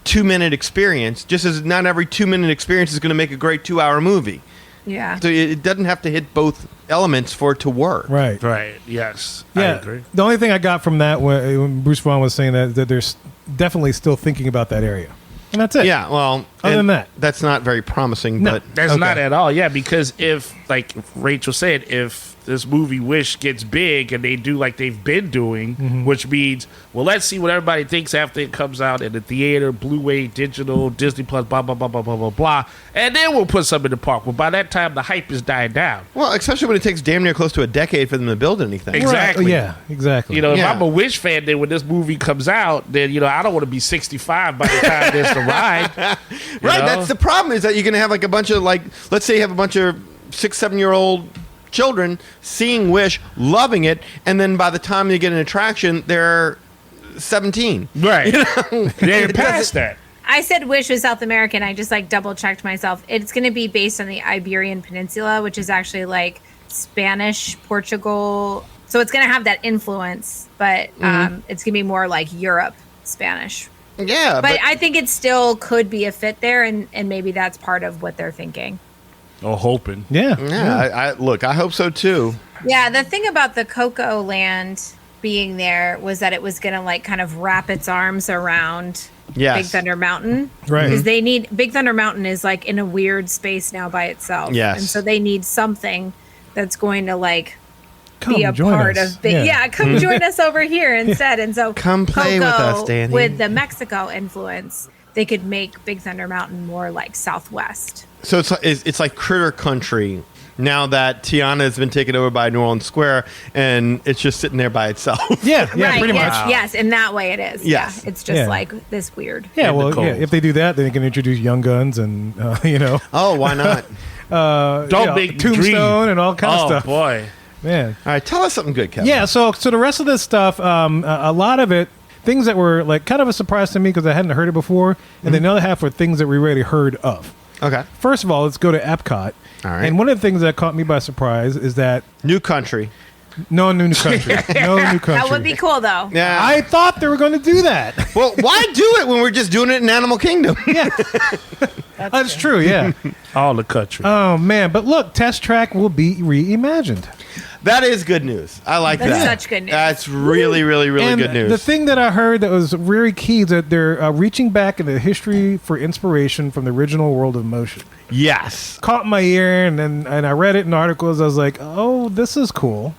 2-minute experience, just as not every 2-minute experience is going to make a great 2-hour movie. Yeah. So it doesn't have to hit both elements for it to work. Right. Right. Yes. Yeah. I agree. The only thing I got from that when Bruce Vaughan was saying that they're definitely still thinking about that area. And that's it. Yeah, well, Other than that. that's not very promising. No, but That's okay. not at all. Yeah, because if, like Rachel said, if this movie Wish gets big and they do like they've been doing, which means, well, let's see what everybody thinks after it comes out in the theater, Blu-ray, digital, Disney Plus, blah, blah, blah, blah, blah, blah, blah. And then we'll put some in the park. Well, by that time, the hype is dying down. Well, especially when it takes damn near close to a decade for them to build anything. Exactly. Right. Yeah, exactly. If Yeah. I'm a Wish fan, then when this movie comes out, then, I don't want to be 65 by the time there's the ride. Right, know? that's the problem is that you're going to have like a bunch of let's say you have a bunch of 6-7-year-old children seeing Wish, loving it, and then by the time they get an attraction, they're 17. Right. They're past that. I said Wish was South American. I just double checked myself. It's going to be based on the Iberian Peninsula, which is actually like Spanish, Portugal. So it's going to have that influence, but it's going to be more like Europe Spanish. Yeah, But I think it still could be a fit there, and maybe that's part of what they're thinking. Or hoping. Yeah. I hope so too. Yeah, the thing about the Coco Land being there was that it was going to kind of wrap its arms around Big Thunder Mountain. Right. Because they need, Big Thunder Mountain is in a weird space now by itself. Yes. And so they need something that's going to Come be a join part us. of Big. Yeah, come join us over here instead. And so Come play with us, Danny. With the Mexico influence, they could make Big Thunder Mountain more like Southwest. So it's like Critter Country now that Tiana has been taken over by New Orleans Square, and it's just sitting there by itself. Yeah, Right, pretty yes, much. Yes, in that way it is. Yes. Yeah, it's just Yeah. this weird. Yeah, In the well, cold. if they do that, then they can introduce Young Guns and, Oh, why not? Don't make me Tombstone dream. and all kinds of stuff. Oh, boy. Man. All right, tell us something good, Kevin. Yeah, so the rest of this stuff, a lot of it, things that were kind of a surprise to me because I hadn't heard it before, and then the other half were things that we already heard of. Okay. First of all, let's go to Epcot. All right. And one of the things that caught me by surprise is that New country. no new country. No new country. That would be cool, though. Yeah. I thought they were going to do that. Well, why do it when we're just doing it in Animal Kingdom? That's true, yeah. All the country. Oh, man. But look, Test Track will be reimagined. That is good news. I like That's that. such good news. That's really, really, really And good news. the thing that I heard that was very key is that they're reaching back into history for inspiration from the original World of Motion. Yes. Caught my ear, and I read it in articles. I was like, oh, this is cool.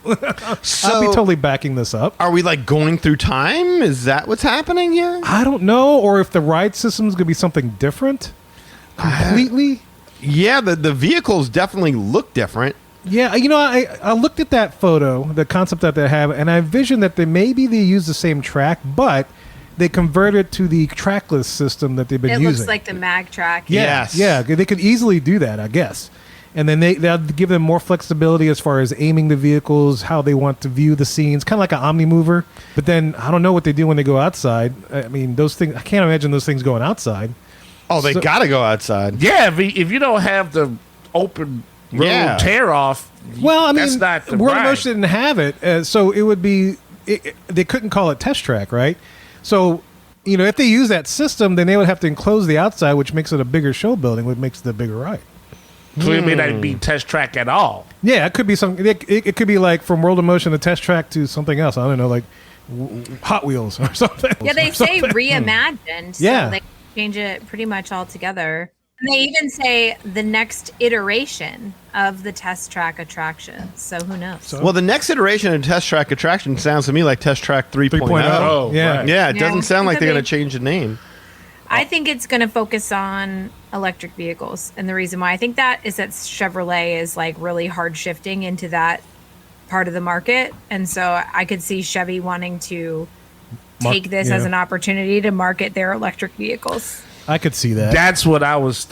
So, I'll be totally backing this up. are we going through time? Is that what's happening here? I don't know, or if the ride system is going to be something different completely. Yeah, the vehicles definitely look different. Yeah, I looked at that photo, the concept that they have, and I envisioned that they use the same track, but they converted to the trackless system that they've been using. It looks like the mag track. Yes. Yeah, they could easily do that, I guess. And then they'll give them more flexibility as far as aiming the vehicles, how they want to view the scenes, kind of like an Omnimover. But then I don't know what they do when they go outside. I mean, those things, I can't imagine those things going outside. Oh, they got to go outside. Yeah, if you don't have the open road tear off, Well, I that's mean, not the World of ride. Motion didn't have it, so it would be. They couldn't call it test track, right? So, if they use that system, then they would have to enclose the outside, which makes it a bigger show building, which makes it a bigger ride. So it may not be test track at all. Yeah, it could be something. It could be like from World of Motion to test track to something else. I don't know, like Hot Wheels or something. Yeah, they say reimagined. So Yeah. they change it pretty much altogether. And they even say the next iteration of the test track attraction. So who knows? Well, the next iteration of Test Track Attraction sounds to me like Test Track 3.0. 3.0. Yeah. right. Yeah, it Yeah, doesn't sound like could they're going be. to change the name. I think it's going to focus on electric vehicles. And the reason why I think that is that Chevrolet is like really hard shifting into that part of the market. And so I could see Chevy wanting to take this as an opportunity to market their electric vehicles. I could see that. That's what I was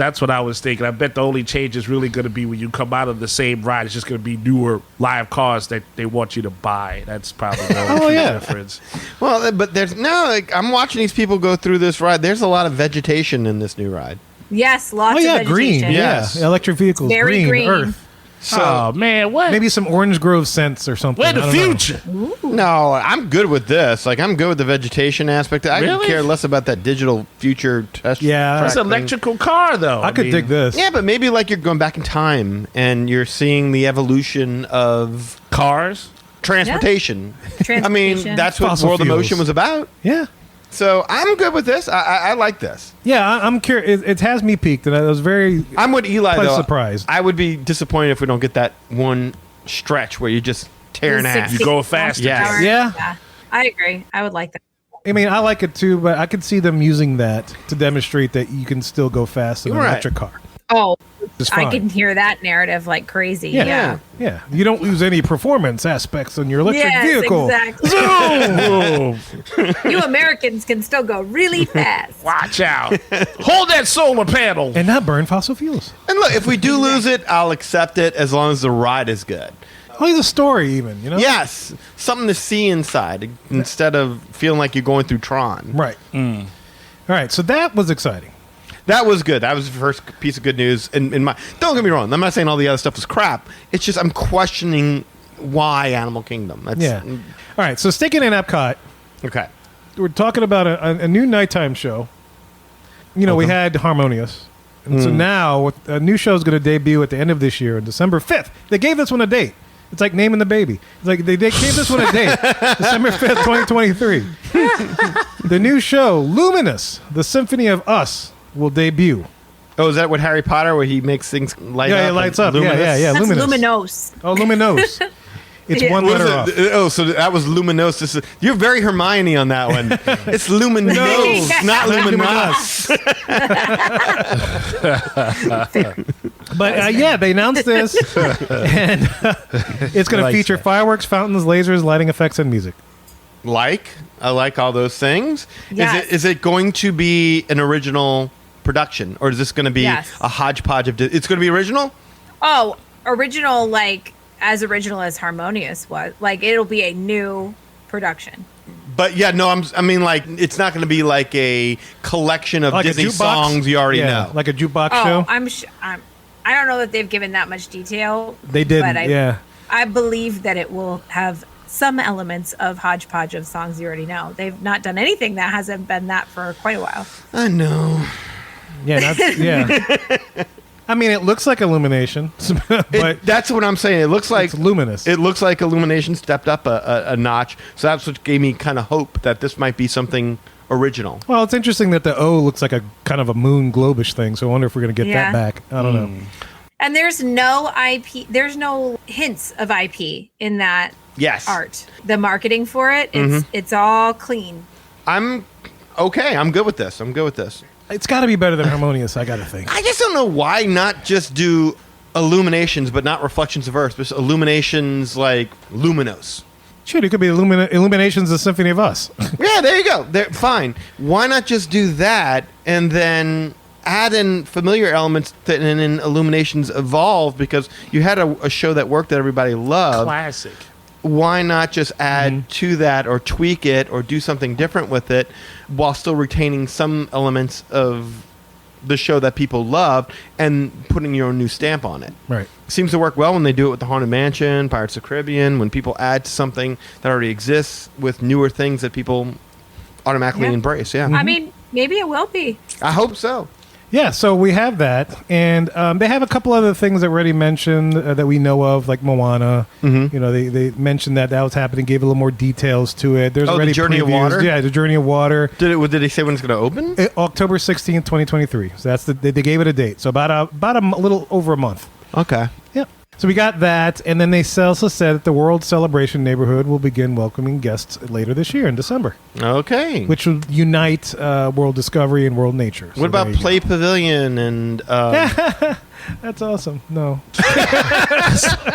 thinking. I bet the only change is really going to be when you come out of the same ride. It's just going to be newer live cars that they want you to buy. That's probably the only difference. Well, but there's I'm watching these people go through this ride. There's a lot of vegetation in this new ride. Yes, lots of vegetation. green. Yes. Yeah, electric vehicles, Very green. earth. So Oh man, what? Maybe some Orange Grove scents or something. We're the I don't know. future. no, I'm good with this. Like I'm good with the vegetation aspect. I Really? could care less about that digital future test. Yeah. track It's an thing. electrical car, though. I could mean, dig this. Yeah, but maybe like you're going back in time and you're seeing the evolution of Cars. transportation. I Transportation. mean, that's what Fossil World of fuels. Motion was about. Yeah. So I'm good with this. I like this. Yeah, I'm curious. It has me peaked, and I was very. I'm with Eli Quite though. surprised. I would be disappointed if we don't get that one stretch where you just tear in The half. 60 You go faster. Yes. hours. Yeah. I agree. I would like that. I mean, I like it too, but I could see them using that to demonstrate that you can still go fast in an Right. electric car. Oh, It's I fine. can hear that narrative like crazy. Yeah. Yeah. Yeah, you don't lose any performance aspects on your electric Yes, vehicle. exactly. Whoa. You Americans can still go really fast. Watch out. Hold that solar panel. And not burn fossil fuels. And look, if we do lose it, I'll accept it as long as the ride is good. Oh, he's a story, even, you know? Yes, something to see inside instead of feeling like you're going through Tron. Right. All right, so that was exciting. That was good. That was the first piece of good news. In my, don't get me wrong. I'm not saying all the other stuff was crap. It's just I'm questioning why Animal Kingdom. That's, Yeah. All right, so sticking in Epcot, Okay. we're talking about a new nighttime show. You know, we had Harmonious. And so now a new show is going to debut at the end of this year, on December 5th. They gave this one a date. It's like naming the baby. It's like they gave this one a date, December 5th, 2023. The new show, Luminous, The Symphony of Us, will debut. Oh, is that what Harry Potter, where he makes things light up? Yeah, it and lights up. luminous? Yeah. That's Luminous. luminous. Oh, Luminous. It's Yeah. one What letter was off. it? Oh, so that was luminous. You're very Hermione on that one. It's luminous, not luminous. But yeah, they announced this, and it's going to Likes feature that. fireworks, fountains, lasers, lighting effects, and music. I like all those things. Yes. Is it going to be an original production, or is this going to be Yes. a hodgepodge of? It's going to be original. Oh, original, like as original as Harmonious was. Like it'll be a new production. But yeah, no, I mean, like, it's not going to be like a collection of Like a Disney jukebox? songs you already know. like a jukebox Oh, show. I don't know that they've given that much detail. They didn't. But I believe that it will have some elements of hodgepodge of songs you already know. They've not done anything that hasn't been that for quite a while. I know. Yeah. I mean, it looks like Illumination, but That's what I'm saying. It looks like it's luminous. It looks like Illumination stepped up a notch. So that's what gave me kind of hope that this might be something original. Well, it's interesting that the O looks like a kind of a moon globish thing. So I wonder if we're going to get Yeah. that back. I don't know. And there's no IP. There's no hints of IP in that Yes. art. The marketing for it, it's all clean. I'm okay. I'm good with this. It's got to be better than Harmonious, I got to think. I just don't know why not just do illuminations, but not reflections of Earth, but illuminations like Luminos. Shit, it could be Illuminations, the Symphony of Us. Yeah, there you go. Fine. Why not just do that and then add in familiar elements that in Illuminations evolve, because you had a show that worked that everybody loved. Classic. Why not just add to that or tweak it or do something different with it while still retaining some elements of the show that people loved and putting your own new stamp on it? Right. Seems to work well when they do it with the Haunted Mansion, Pirates of the Caribbean, when people add to something that already exists with newer things that people automatically embrace. Yeah. I mean, maybe it will be. I hope so. Yeah, so we have that, and they have a couple other things that were already mentioned that we know of, like Moana. Mm-hmm. You know, they mentioned that was happening, gave a little more details to it. There's already the Journey of previews. Water? Yeah, the Journey of Water. Did they say when it's going to open? October 16th, 2023. So that's they gave it a date. So about a little over a month. Okay. Yeah. So we got that, and then they also said that the World Celebration neighborhood will begin welcoming guests later this year in December, Okay. which will unite World Discovery and World Nature. So What about there you Play Pavilion and... go. That's awesome. No. I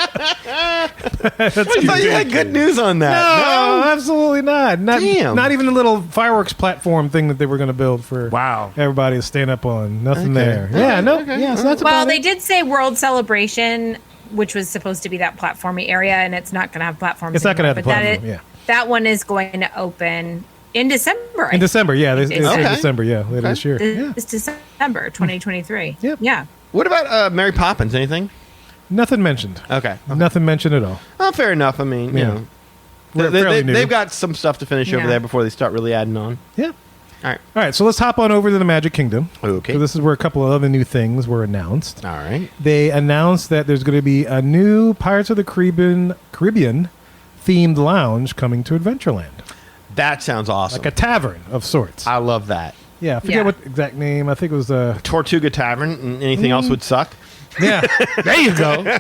thought you had good news on that. No, absolutely not. Damn. Not even the little fireworks platform thing that they were going to build for Wow. everybody to stand up on. Nothing Okay. there. Yeah, no. Okay. Yeah, so that's Well, about they it. did say World Celebration, which was supposed to be that platformy area, and it's not going to have platforms. It's not gonna have anymore, the but platform, yeah. that one is going to open in December. In December, yeah. They said Okay. December, yeah, later this year. Yeah. It's December 2023. Yep. Yeah. What about Mary Poppins? Anything? Nothing mentioned. Okay. Nothing mentioned at all. Oh, fair enough. I mean, you Yeah. know. We're fairly new. They've got some stuff to finish over Yeah. there before they start really adding on. Yeah. All right. All right, so let's hop on over to the Magic Kingdom. Okay. So this is where a couple of other new things were announced. All right. They announced that there's going to be a new Pirates of the Caribbean themed lounge coming to Adventureland, That sounds awesome. like a tavern of sorts. I love that. Yeah, I forget Yeah. what exact name. I think it was Tortuga Tavern and anything else would suck. yeah. There you go. Yeah,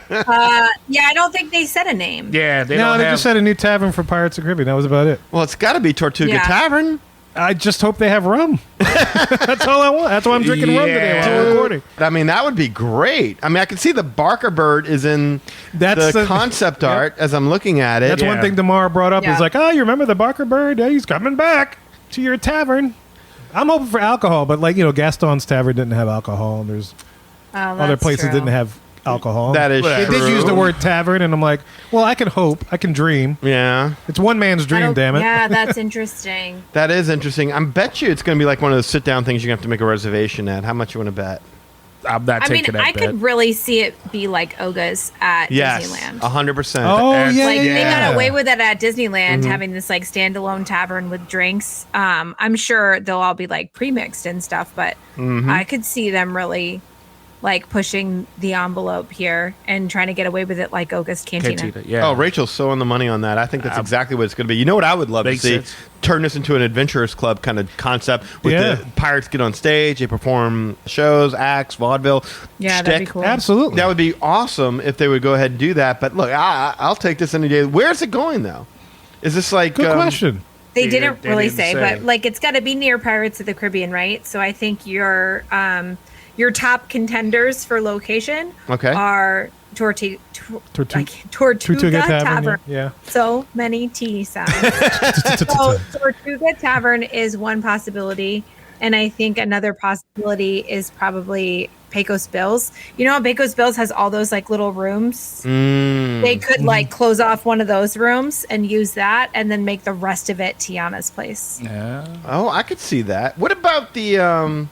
I don't think they said a name. Yeah, they No, don't they have. just said a new tavern for Pirates of the Caribbean. That was about it. Well, it's got to be Tortuga Yeah. Tavern. I just hope they have rum. That's all I want. That's why I'm drinking rum today while we're recording. I mean, that would be great. I mean, I can see the Barker Bird is in That's the the- concept Yep. art as I'm looking at it. That's one Yeah. thing Damar brought up. Yeah. Is like, oh, you remember the Barker Bird? Yeah, he's coming back to your tavern. I'm hoping for alcohol, but like, you know, Gaston's Tavern didn't have alcohol, and there's Oh, other that's places true. didn't have alcohol. That is They true. did use the word tavern, and I'm like, well, I can hope, I can dream. Yeah, It's one man's I dream, don't- damn it. Yeah, that's interesting. that is interesting. I bet you it's going to be like one of those sit-down things you're going to have to make a reservation at. How much you want to bet? I'm not I mean, taking that I bet. could really see it be like Oga's at Yes, Disneyland. 100%. Oh, And- yeah, Like yeah. they got away with it at Disneyland, Mm-hmm. having this like standalone tavern with drinks. I'm sure they'll all be like pre-mixed and stuff, but Mm-hmm. I could see them really like pushing the envelope here and trying to get away with it like Oga's Cantina. Cantina, yeah. Oh, Rachel's so on the money on that. I think that's exactly what it's going to be. You know what I would love to Makes see? sense. Turn this into an adventurers club kind of concept with Yeah. the pirates get on stage, they perform shows, acts, vaudeville. Yeah, that'd be shtick. cool. Absolutely. That would be awesome if they would go ahead and do that. But look, I'll take this any day. Where's it going though? Is this like Good question. They They didn't didn't really say. say, but like it's got to be near Pirates of the Caribbean, right? So I think your top contenders for location Okay. are Tortuga Tortuga Tavern. Tavern. Yeah. So many T sounds. So Tortuga Tavern is one possibility, and I think another possibility is probably Pecos Bills. You know, how Pecos Bills has all those like little rooms. They could like close off one of those rooms and use that, and then make the rest of it Tiana's place. Yeah. Oh, I could see that. What about the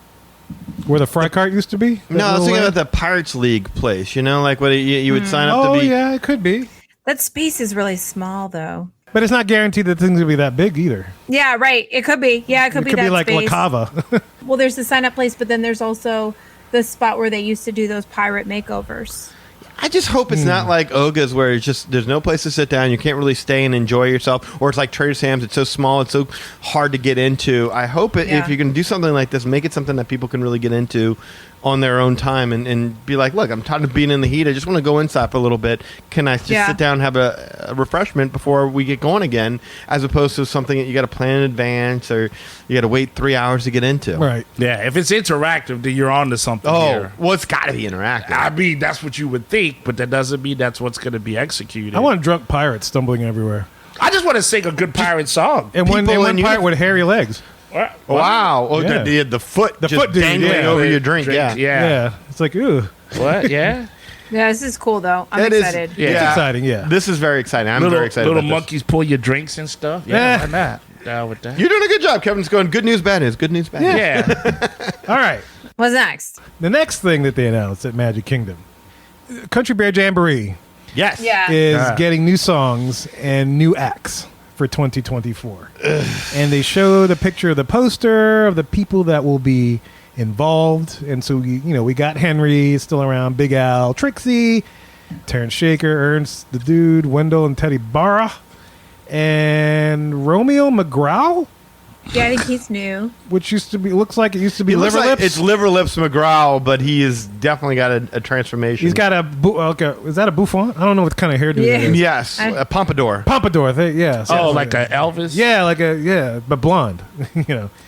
Where the fry cart used to be? That No, I was little thinking land? about the Pirates League place. You know, like what you would sign up Oh, to be. yeah, it could be. That space is really small, though. But it's not guaranteed that things will be that big either. Yeah, right. It could be. Yeah, it could It be could that be like La space. Cava. Well, there's the sign up place, but then there's also the spot where they used to do those pirate makeovers. I just hope it's not like Oga's where it's just there's no place to sit down. You can't really stay and enjoy yourself. Or it's like Trader Sam's. It's so small. It's so hard to get into. I hope if you're going to do something like this, make it something that people can really get into on their own time and be like, look, I'm tired of being in the heat. I just want to go inside for a little bit. Can I just sit down and have a refreshment before we get going again, as opposed to something that you got to plan in advance or you got to wait 3 hours to get into. Right. Yeah, if it's interactive, then you're on to something here. Well, it's got to be interactive. I mean, that's what you would think, but that doesn't mean that's what's going to be executed. I want drunk pirates stumbling everywhere. I just want to sing a good pirate song. And one pirate with hairy legs. Wow. Oh, Yeah. the foot The just foot dude, dangling yeah. over your drink. Yeah. Yeah. It's like, ooh. What? Yeah. Yeah, this is cool though. I'm That is- excited. Yeah. It's exciting, yeah. This is very exciting. I'm little very excited little about this. monkeys pull your drinks and stuff. Yeah, why not? Down with that. You're doing a good job, Kevin's going good news, bad news. Good news, bad news. Yeah. All right. What's next? The next thing that they announced at Magic Kingdom, Country Bear Jamboree Yes. Yeah. is getting new songs and new acts for 2024. And they showed a picture of the poster of the people that will be involved. And so, we got Henry still around, Big Al, Trixie, Terrence Shaker, Ernst the Dude, Wendell and Teddy Barra, and Romeo McGraw, Yeah, I think he's new. which looks like it used to be He looks Liver like Lips. it's Liver Lips McGraw, but he has definitely got a transformation. He's got is that a bouffant? I don't know what kind of hairdo Yeah. that is. yes, a pompadour. Pompadour, yeah. Oh, like a Elvis? Yeah, but blonde,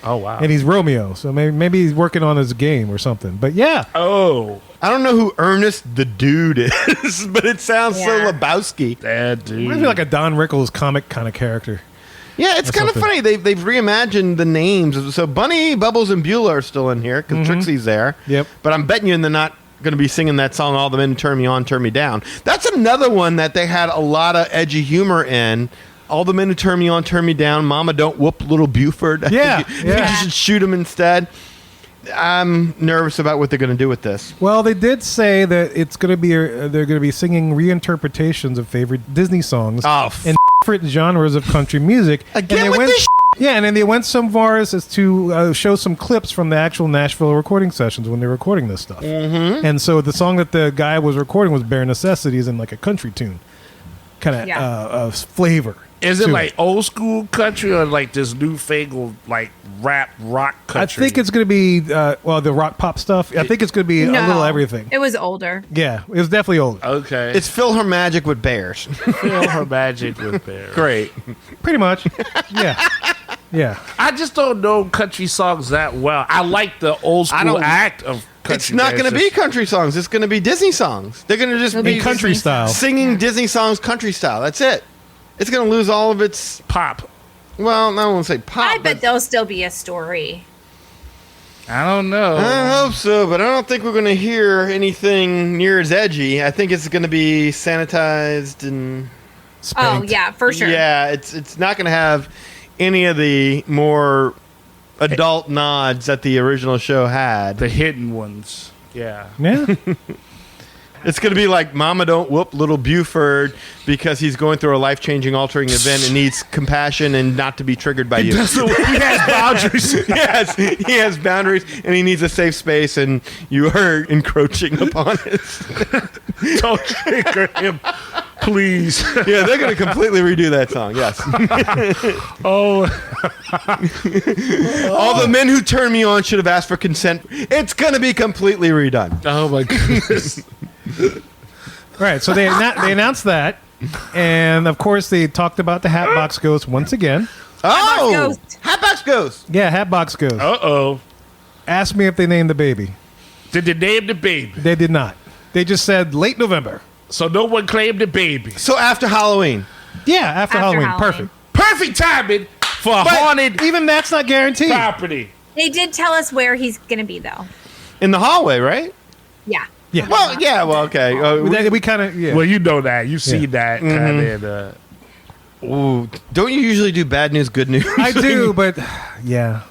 Oh, wow. And he's Romeo, so maybe he's working on his game or something. But yeah, Oh, I don't know who Ernest the Dude is, but it sounds so Yeah. Lebowski. that dude. reminds me like a Don Rickles comic kind of character. Yeah, it's Or kind of something. funny. They've reimagined the names. So Bunny, Bubbles, and Beulah are still in here because Trixie's there. Yep. But I'm betting you they're not going to be singing that song, All the Men Who Turn Me On, Turn Me Down. That's another one that they had a lot of edgy humor in. All the Men Who Turn Me On, Turn Me Down. Mama, Don't Whoop Little Buford. I Yeah, think you yeah. should shoot him instead. I'm nervous about what they're going to do with this. Well, they did say that it's going to be they're going to be singing reinterpretations of favorite Disney songs Oh, in different genres of country music. Again and they with went, this yeah, and then they went so far as to show some clips from the actual Nashville recording sessions when they were recording this stuff. Mm-hmm. And so the song that the guy was recording was "Bare Necessities" in like a country tune, kind of flavor. Is it to like old school country or like this newfangled like rap rock country? I think it's going to be the rock pop stuff. I think it's going to be a little everything. It was older. Yeah, it was definitely old. okay. It's Fill Her Magic with Bears. Feel Her Magic with Bear. Great. Pretty much. Yeah. Yeah. I just don't know country songs that well. I like the old I school don't- act of country. It's not going to be dancers. country songs. It's going to be Disney songs. They're going to just It'll be In country Disney style. singing Disney songs country style. That's it. It's going to lose all of its, pop. well, I won't say pop. I bet but there'll still be a story. I don't know. I hope so, but I don't think we're going to hear anything near as edgy. I think it's going to be sanitized and Spanked. Oh yeah, for sure. yeah, it's not going to have any of the more adult nods that the original show had. The hidden ones. Yeah. Yeah. It's going to be like Mama Don't Whoop Little Buford because he's going through a life-changing, altering event and needs compassion and not to be triggered by you. He has boundaries. Yes, he has boundaries and he needs a safe space, and you are encroaching upon it. Don't trigger him, please. Yeah, they're going to completely redo that song. Yes. Oh, All the men who turned me on should have asked for consent. It's going to be completely redone. oh my goodness. Right. So they announced that. And of course, they talked about the Hatbox Ghost once again. Oh, Ghost. Hatbox Ghost. Yeah, Hatbox Ghost. Uh-oh. Asked me if they named the baby. Did they name the baby? They did not. They just said late November. So no one claimed the baby. So after Halloween. Yeah, after Halloween. Halloween. Perfect. Perfect timing for a But haunted even that's not guaranteed. property. They did tell us where he's gonna be though. In the hallway, right? Yeah. Yeah. Well, yeah, well, okay. We kind of, yeah. Well, you know that. You've seen that kind of. Ooh, don't you usually do bad news, good news? I do, but yeah.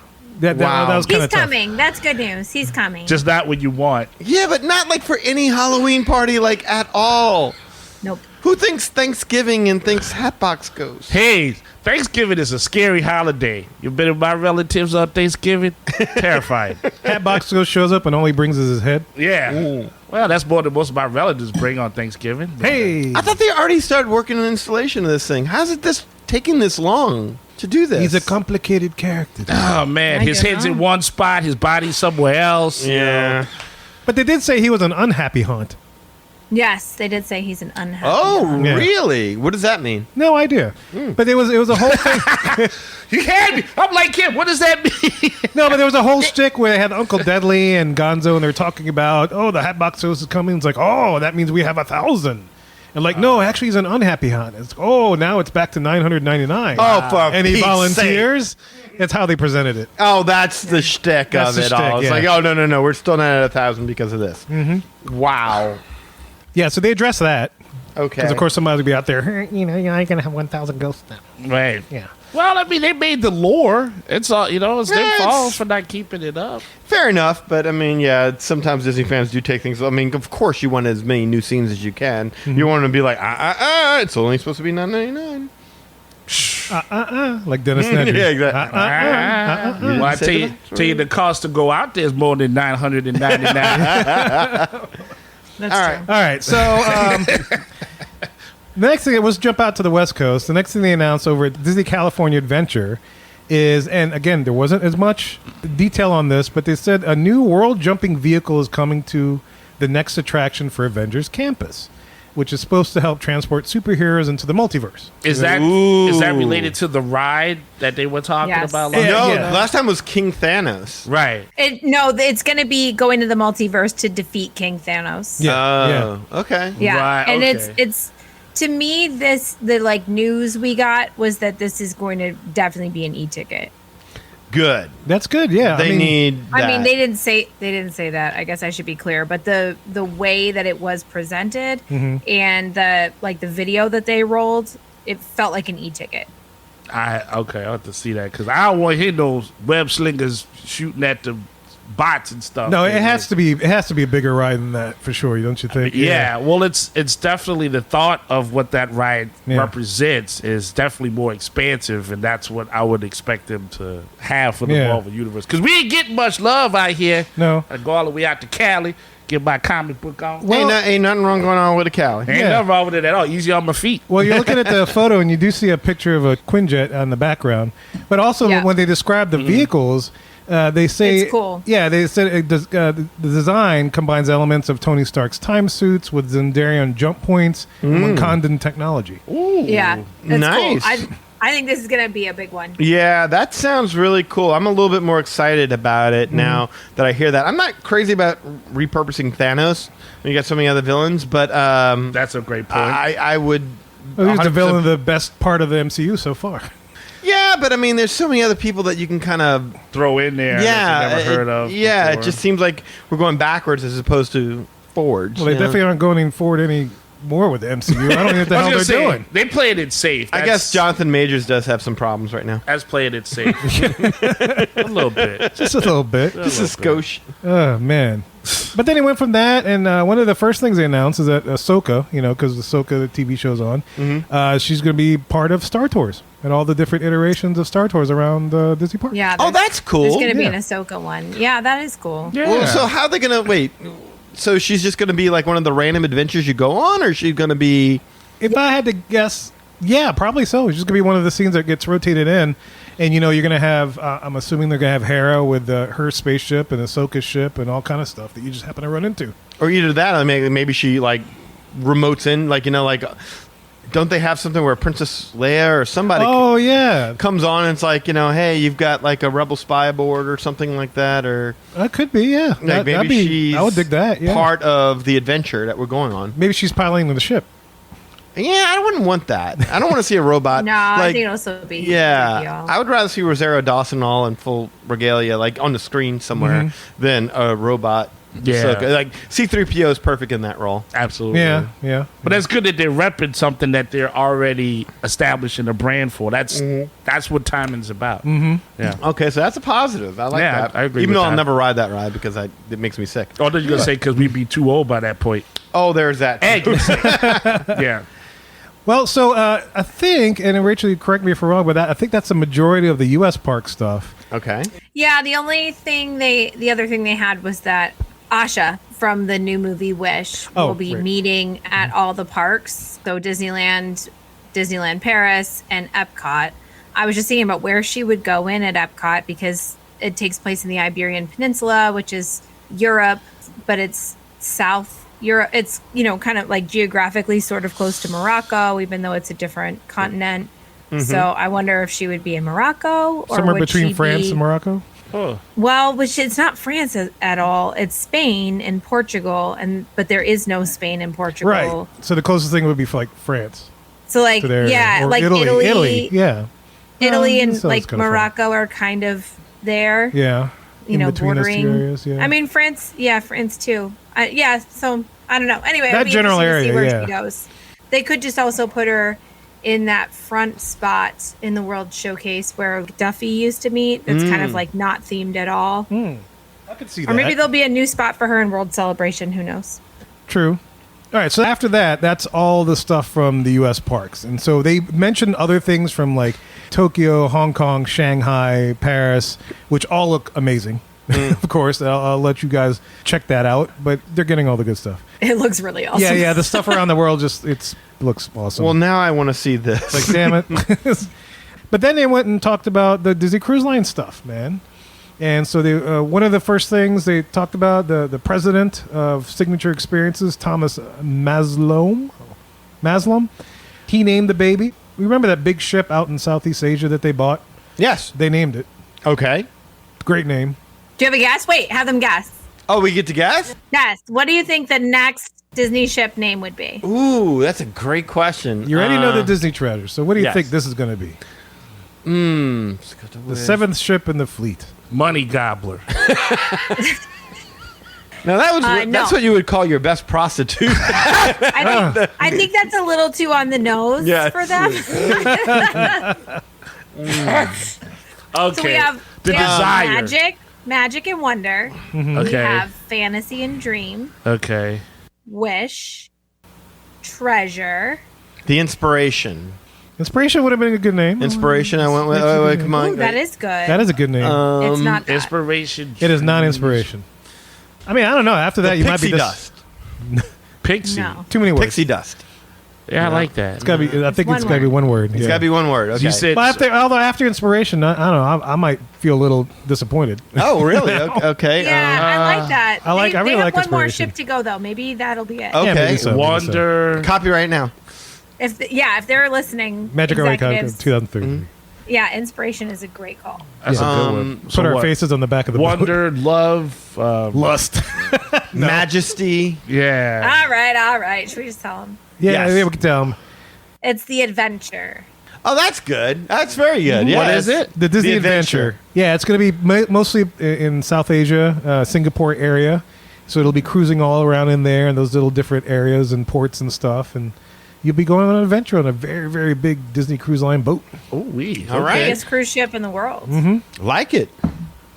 That Wow. was kind He's of tough. coming. That's good news. He's coming. Just not what you want. Yeah, but not like for any Halloween party, like at all. Nope. Who thinks Thanksgiving and thinks Hatbox Ghost? Hey, Thanksgiving is a scary holiday. You been with my relatives on Thanksgiving? Terrifying. Hatbox Ghost shows up and all he brings is his head. Yeah. Ooh. Well, that's more than most of my relatives bring on Thanksgiving. Hey, I thought they already started working on installation of this thing. How's it taking this long to do this? he's a complicated character. Oh, man. I His don't head's know. in one spot, his body's somewhere else. Yeah. But they did say he was an unhappy haunt. Yes, they did say he's an unhappy. Oh, Yeah. really? What does that mean? No idea. But it was a whole thing. He had me. I'm like him. What does that mean? No, but there was a whole stick where they had Uncle Deadly and Gonzo, and they're talking about, oh, the Hatbox Ghost is coming. It's like, oh, that means we have 1,000. And like, no, actually, he's an unhappy hunt. It's now it's back to 999. Oh, for and he Pete's volunteers. That's how they presented it. Oh, that's the shtick That's of the it shtick, all. It's yeah. like, oh, no, we're still not at 1,000 because of this. Mm-hmm. Wow. Yeah, so they address that Okay. because of course somebody would be out there. You know, you're gonna have 1,000 ghosts now. Right. Yeah. Well, I mean, they made the lore. It's all, it's their Yeah, fault it's- for not keeping it up. Fair enough, but I mean, yeah, sometimes Disney fans do take things. I mean, of course, you want as many new scenes as you can. You want to be like, it's only supposed to be $9.99. Like Dennis Nedry. Yeah, exactly. Well, I say tell you, the cost to go out there is more than $999. That's All true. right. All right, so the next thing, let's jump out to the West Coast. The next thing they announced over at Disney California Adventure is, and again, there wasn't as much detail on this, but they said a new world jumping vehicle is coming to the next attraction for Avengers Campus, which is supposed to help transport superheroes into the multiverse. Is that Ooh. related to the ride that they were talking Yes. about? Yeah. No, last time was King Thanos. Right. It's going to be going to the multiverse to defeat King Thanos. Yeah. Okay. Yeah, Right, and okay. it's to me the like news we got was that this is going to definitely be an e-ticket. Good. That's good. Yeah, They need that. I mean, they didn't say that. I guess I should be clear, but the way that it was presented and the video that they rolled, it felt like an e-ticket. I'll have to see that because I don't want to hear those web slingers shooting at the bots and stuff. No, it has to be. It has to be a bigger ride than that for sure. Don't you think? Yeah, well, it's definitely the thought of what that ride Yeah. represents is definitely more expansive, and that's what I would expect them to have for the Yeah. Marvel universe. Because we ain't getting much love out here. No. I go all the way out to Cali, get my comic book on. Well- ain't nothing wrong going on with a Cali. Ain't Yeah. nothing wrong with it at all. Easy on my feet. Well, you're looking at the photo, and you do see a picture of a Quinjet on the background. But also, Yeah. when they describe the vehicles, they say, It's cool. Yeah, they said it does, the design combines elements of Tony Stark's time suits with Zendarian jump points and Wakandan technology. Yeah, that's Nice. cool. I think this is going to be a big one. Yeah, that sounds really cool. I'm a little bit more excited about it now that I hear that. I'm not crazy about repurposing Thanos. You got so many other villains, but That's a great point. I would. Well, he's the 100% villain of the best part of the MCU so far. Yeah, but I mean, there's so many other people that you can kind of. Throw in there Yeah, that you never heard of. Yeah, before. it just seems like we're going backwards as opposed to forwards. Well, they you know? definitely aren't going forward any more with the MCU. I don't know what the I hell they're was gonna say, doing. they played it safe. I guess Jonathan Majors does have some problems right now. That's playing it safe. A little bit. Just a little bit. Just a skosh. Oh man! But then he went from that, and one of the first things they announced is that Ahsoka, because Ahsoka, the TV show's on, she's going to be part of Star Tours and all the different iterations of Star Tours around Disney Park. Yeah. Oh, that's cool. There's going to be Yeah. an Ahsoka one. Yeah, that is cool. Yeah. Well, so how are they gonna wait? So she's just gonna be like one of the random adventures you go on, or is she gonna be? If I had to guess, yeah, probably so. It's just going to be one of the scenes that gets rotated in, and you're going to have. I'm assuming they're going to have Hera with her spaceship and Ahsoka's ship and all kind of stuff that you just happen to run into. Or either that, or maybe she like remotes in, don't they have something where Princess Leia or somebody Oh yeah, comes on and it's like, hey, you've got like a rebel spy aboard or something like that, or that could be. Yeah, like that'd maybe be. she's I would dig that. Yeah, part of the adventure that we're going on. maybe she's piloting the ship. Yeah, I wouldn't want that. I don't want to see a robot. No, I like, think it'll still be. yeah, I would rather see Rosario Dawson all in full regalia, like on the screen somewhere, than a robot. Yeah. Like C-3PO is perfect in that role. Absolutely. Yeah, yeah. But that's good that they're repping something that they're already establishing a brand for. That's what timing's about. Mm-hmm. Yeah. Okay, so that's a positive. I like Yeah, that. I agree Even with though I'll that. never ride that ride because it makes me sick. Oh, I thought you were going to say because we'd be too old by that point. Oh, there's that. Egg. Yeah. Well, so I think, and Rachel, you correct me if I'm wrong, but I think that's the majority of the U.S. park stuff. Okay. Yeah, the other thing they had was that Asha from the new movie Wish will be meeting at all the parks. So Disneyland Paris, and Epcot. I was just thinking about where she would go in at Epcot because it takes place in the Iberian Peninsula, which is Europe, but it's South Europe. It's, kind of like geographically sort of close to Morocco, even though it's a different continent. Mm-hmm. So I wonder if she would be in Morocco or somewhere between France and Morocco. Oh. Well, which it's not France at all. It's Spain and Portugal, but there is no Spain and Portugal. Right. So the closest thing would be for like France. So like like Italy, yeah. Italy and like Morocco are kind of there. Yeah. Bordering. Areas, yeah. I mean, France too. So I don't know. Anyway, that general area, see where she goes. They could just also put her in that front spot in the World Showcase where Duffy used to meet. That's kind of like not themed at all. I could see that. Or maybe there'll be a new spot for her in World Celebration. Who knows? True. All right, so after that, that's all the stuff from the U.S. parks. And so they mentioned other things from like Tokyo, Hong Kong, Shanghai, Paris, which all look amazing. Of course, I'll let you guys check that out, but they're getting all the good stuff. It looks really awesome. Yeah, the stuff around the world it looks awesome. Well, now I want to see this. Like, damn it. But then they went and talked about the Disney Cruise Line stuff, man. And so they one of the first things they talked about, the president of Signature Experiences, Thomas Maslom, he named the baby. Remember that big ship out in Southeast Asia that they bought? Yes. They named it. Okay. Great name. Do you have a guess? Wait, have them guess. Oh, we get to guess? Yes. What do you think the next Disney ship name would be? Ooh, that's a great question. You already know the Disney treasure, so what do you yes. think this is going to be? The seventh ship in the fleet. Money Gobbler. Now that's what you would call your best prostitute. I think that's a little too on the nose for them. Okay. So we have desire. Magic and Wonder. Mm-hmm. Okay. We have Fantasy and Dream. Okay. Wish. Treasure. The Inspiration. Inspiration would have been a good name. Inspiration, I went with. Wait, come on. Ooh, that is good. That is a good name. It's not that. Inspiration. It is not Inspiration. I mean, I don't know. After that, you might be Dust. Pixie. No. Too many words. Pixie Dust. Yeah, I like that. It's gotta be. I think one it's gotta be one word. It's got to be one word. Okay. You said But after Inspiration, I don't know. I might feel a little disappointed. Oh, really? Okay. Yeah, I like that. I really they have like one more Inspiration. ship to go though. Maybe that'll be it. Okay. Yeah, maybe so. Wonder. Copyright now. If they're listening, Magic Array executives, 2003. yeah, Inspiration is a great call. That's a good one. Put our faces on the back of the boat. Wonder, love, Lust. Majesty. yeah. All right. Should we just tell them? Yeah, Yes. we can tell them. It's the Adventure. Oh, that's good. That's very good. Yeah. What is it? The Disney Adventure. Yeah, it's going to be mostly in South Asia, Singapore area. So it'll be cruising all around in there in those little different areas and ports and stuff. And you'll be going on an adventure on a very, very big Disney Cruise Line boat. Oh, we. All right. Biggest cruise ship in the world. Like it.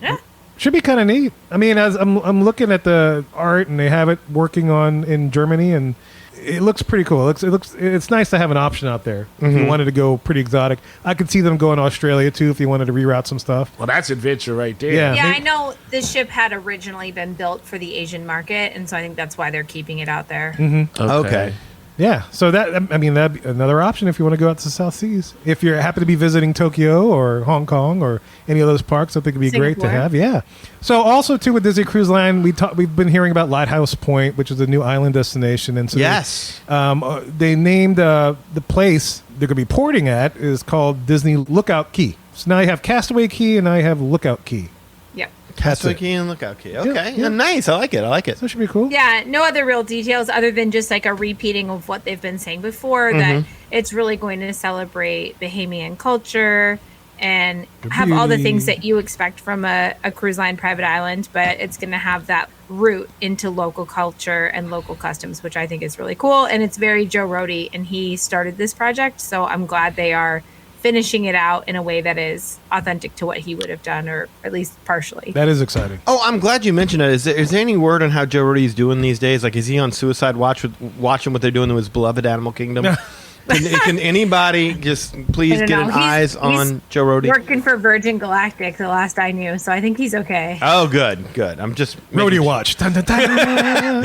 Yeah. Should be kind of neat. I mean, as I'm looking at the art and they have it working on in Germany, and it looks pretty cool. It's nice to have an option out there if you wanted to go pretty exotic. I could see them going to Australia too if you wanted to reroute some stuff. Well, that's adventure right there. Yeah. Yeah, I know this ship had originally been built for the Asian market, and so I think that's why they're keeping it out there. Okay. Yeah, so that'd be another option if you want to go out to the South Seas. If you're happy to be visiting Tokyo or Hong Kong or any of those parks, I think it'd be great to Singapore. have. Yeah. So also too with Disney Cruise Line, we've been hearing about Lighthouse Point, which is a new island destination, and so Yes. they named the place they're going to be porting at is called Disney Lookout Key. So now you have Castaway Key and now you have Lookout Key. Yep. Castaway it. Key and Lookout Key. Okay. Yeah. Nice. I like it. So it should be cool. Yeah, no other real details other than just like a repeating of what they've been saying before, that it's really going to celebrate Bahamian culture and have all the beauty. things that you expect from a cruise line private island, but it's going to have that root into local culture and local customs, which I think is really cool. And it's very Joe Rohde, and he started this project, so I'm glad they are finishing it out in a way that is authentic to what he would have done, or at least partially. That is exciting. Oh, I'm glad you mentioned it. Is there any word on how Joe Rohde is doing these days? Like, is he on suicide watch watching what they're doing to his beloved Animal Kingdom? Can anybody just please get an eyes on Joe Rohde? Working for Virgin Galactic, the last I knew, so I think he's okay. Oh, good. I'm just Rohde watch. Dun, dun, dun.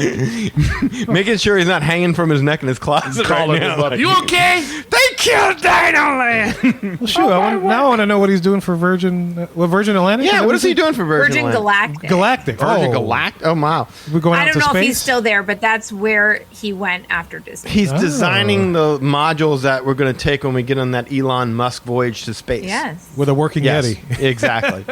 making sure he's not hanging from his neck in his closet right now. You okay? They killed Dino Land. Well, shoot, now I want to know what he's doing for Virgin Atlantic. Yeah, what is he doing for Virgin Galactic. Galactic. Virgin Galactic. Oh, wow. We're going I out don't to know space. if he's still there, but that's where he went after Disney. He's designing the modules that we're going to take when we get on that Elon Musk voyage to space. Yes. with a working Yeti. Exactly.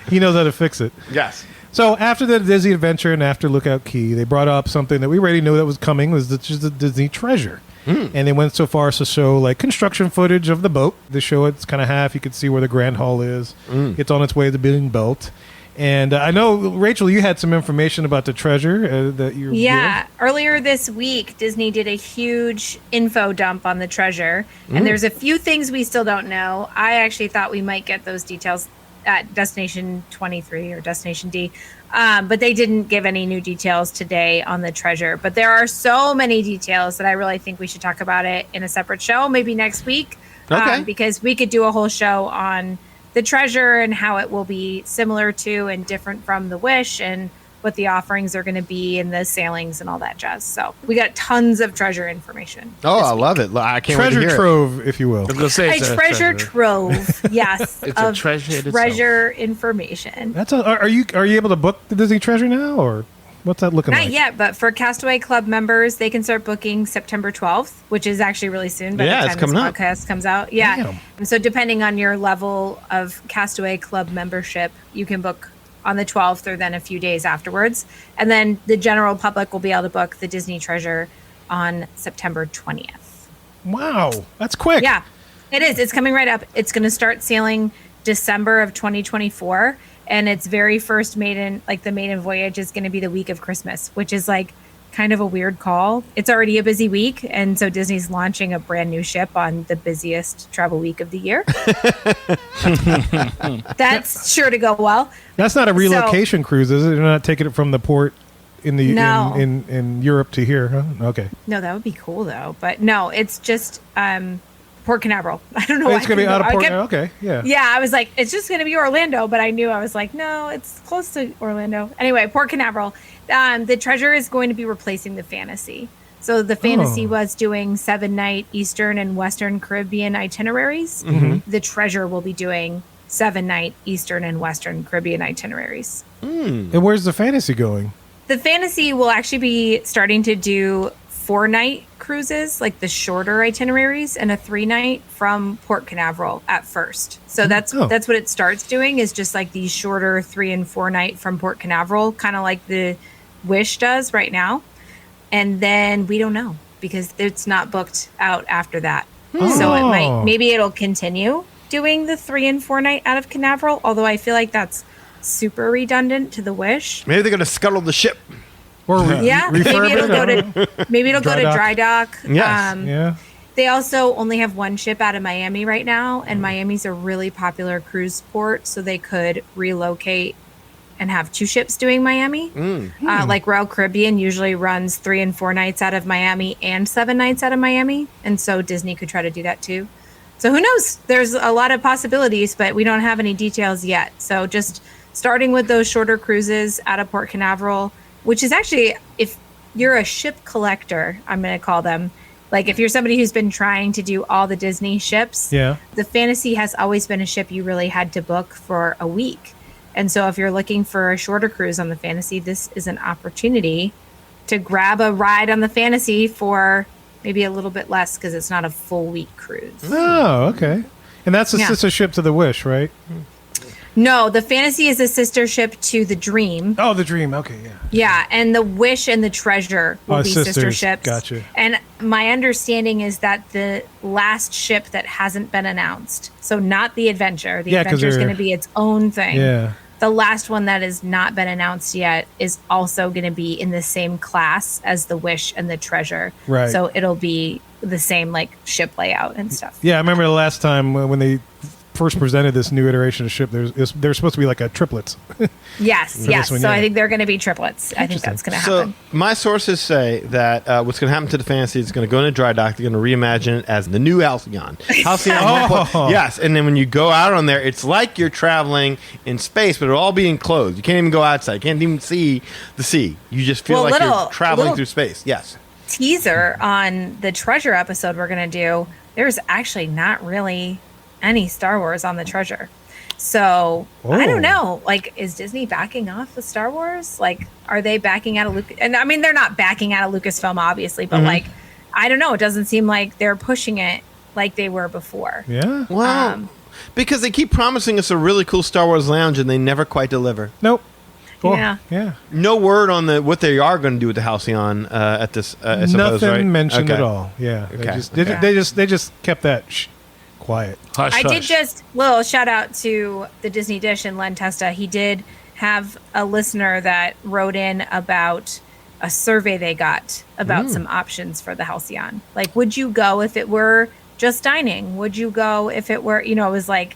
He knows how to fix it. Yes. So after the Disney Adventure and after Lookout Key, they brought up something that we already knew that was coming, was just the Disney Treasure. And they went so far as to show like construction footage of the boat. They show it's kind of half. You can see where the Grand Hall is. It's on its way to being built. And I know, Rachel, you had some information about the treasure that you earlier this week, Disney did a huge info dump on the treasure. And there's a few things we still don't know. I actually thought we might get those details at Destination 23 or Destination D. But they didn't give any new details today on the treasure. But there are so many details that I really think we should talk about it in a separate show, maybe next week. Okay. Because we could do a whole show on the treasure and how it will be similar to and different from the Wish and what the offerings are going to be and the sailings and all that jazz. So we got tons of treasure information. Oh, I love it. I can't wait to treasure hear trove, if you will. I was gonna say A treasure trove, yes, It's a of treasure in itself. treasure information. That's are you able to book the Disney Treasure now, or what's that looking Not like? yet, but for Castaway Club members, they can start booking September 12th, which is actually really soon by Yeah, the it's time coming this up. podcast comes out. Yeah. Damn. And so depending on your level of Castaway Club membership, you can book on the 12th or then a few days afterwards. And then the general public will be able to book the Disney Treasure on September 20th. Wow, that's quick. Yeah, it is. It's coming right up. It's going to start sailing December of 2024. And its very first maiden voyage is going to be the week of Christmas, which is like kind of a weird call. It's already a busy week. And so Disney's launching a brand new ship on the busiest travel week of the year. That's sure to go well. That's not a relocation cruise, is it? They're not taking it from the port in the No. in Europe to here, huh? Okay. No, that would be cool though. But no, it's just Port Canaveral. I don't know. It's going to be out of port. kept- Okay, yeah. Yeah, I was like, it's just going to be Orlando, but I knew I was like, no, it's close to Orlando. Anyway, Port Canaveral. The treasure is going to be replacing the Fantasy. So the Fantasy was doing 7-night Eastern and Western Caribbean itineraries. The treasure will be doing 7-night Eastern and Western Caribbean itineraries. And where's the Fantasy going? The Fantasy will actually be starting to do 4-night cruises, like the shorter itineraries, and a 3-night from Port Canaveral at first. So that's what it starts doing, is just like these shorter 3 and 4 night from Port Canaveral, kind of like the Wish does right now. And then we don't know because it's not booked out after that. So maybe it'll continue doing the 3 and 4 night out of Canaveral, although I feel like that's super redundant to the Wish. Maybe they're going to scuttle the ship. Or Yeah, maybe it'll go to dry dock. Yes. yeah. They also only have one ship out of Miami right now, and Miami's a really popular cruise port, so they could relocate and have 2 ships doing Miami. Like Royal Caribbean usually runs 3 and 4 nights out of Miami and 7 nights out of Miami, and so Disney could try to do that too. So who knows? There's a lot of possibilities, but we don't have any details yet. So just starting with those shorter cruises out of Port Canaveral, which is actually, if you're a ship collector, I'm going to call them, like if you're somebody who's been trying to do all the Disney ships, Yeah. the Fantasy has always been a ship you really had to book for a week. And so if you're looking for a shorter cruise on the Fantasy, this is an opportunity to grab a ride on the Fantasy for maybe a little bit less because it's not a full week cruise. Oh, okay. And that's a Yeah. sister ship to the Wish, right? No, the Fantasy is a sister ship to the Dream. Oh, the Dream. Okay, yeah. Yeah, and the Wish and the Treasure will be sister sisters. ships. Gotcha. And my understanding is that the last ship that hasn't been announced, so not the Adventure, the Yeah, 'cause Adventure is they're- going to be its own thing. Yeah. The last one that has not been announced yet is also going to be in the same class as the Wish and the Treasure. Right. So it'll be the same like ship layout and stuff. Yeah, I remember the last time when they first presented this new iteration of ship, there's supposed to be like a triplets. Yes. this one, So yeah. I think they're going to be triplets. I think that's going to So happen. my sources say that what's going to happen to the Fantasy is going to go into dry dock. They're going to reimagine it as the new Halcyon. Halcyon 1.0. Yes, and then when you go out on there, it's like you're traveling in space, but it'll all be enclosed. You can't even go outside. You can't even see the sea. You just feel like you're traveling through space. Yes. Teaser on the Treasure episode we're going to do, there's actually not really any Star Wars on the Treasure. So I don't know. Like, is Disney backing off with Star Wars? Like, are they backing out of Lucas? And I mean, they're not backing out of Lucasfilm, obviously, but like, I don't know. It doesn't seem like they're pushing it like they were before. Yeah. Well, because they keep promising us a really cool Star Wars lounge and they never quite deliver. Nope. Yeah. Yeah. No word on what they are going to do with the Halcyon at this. I suppose, Nothing right? mentioned Okay. at all. Yeah. Okay. They just kept that quiet. Hush, I did hush. just, little shout out to the Disney Dish and Len Testa. He did have a listener that wrote in about a survey they got about some options for the Halcyon. Like, would you go if it were just dining? Would you go if it were, it was like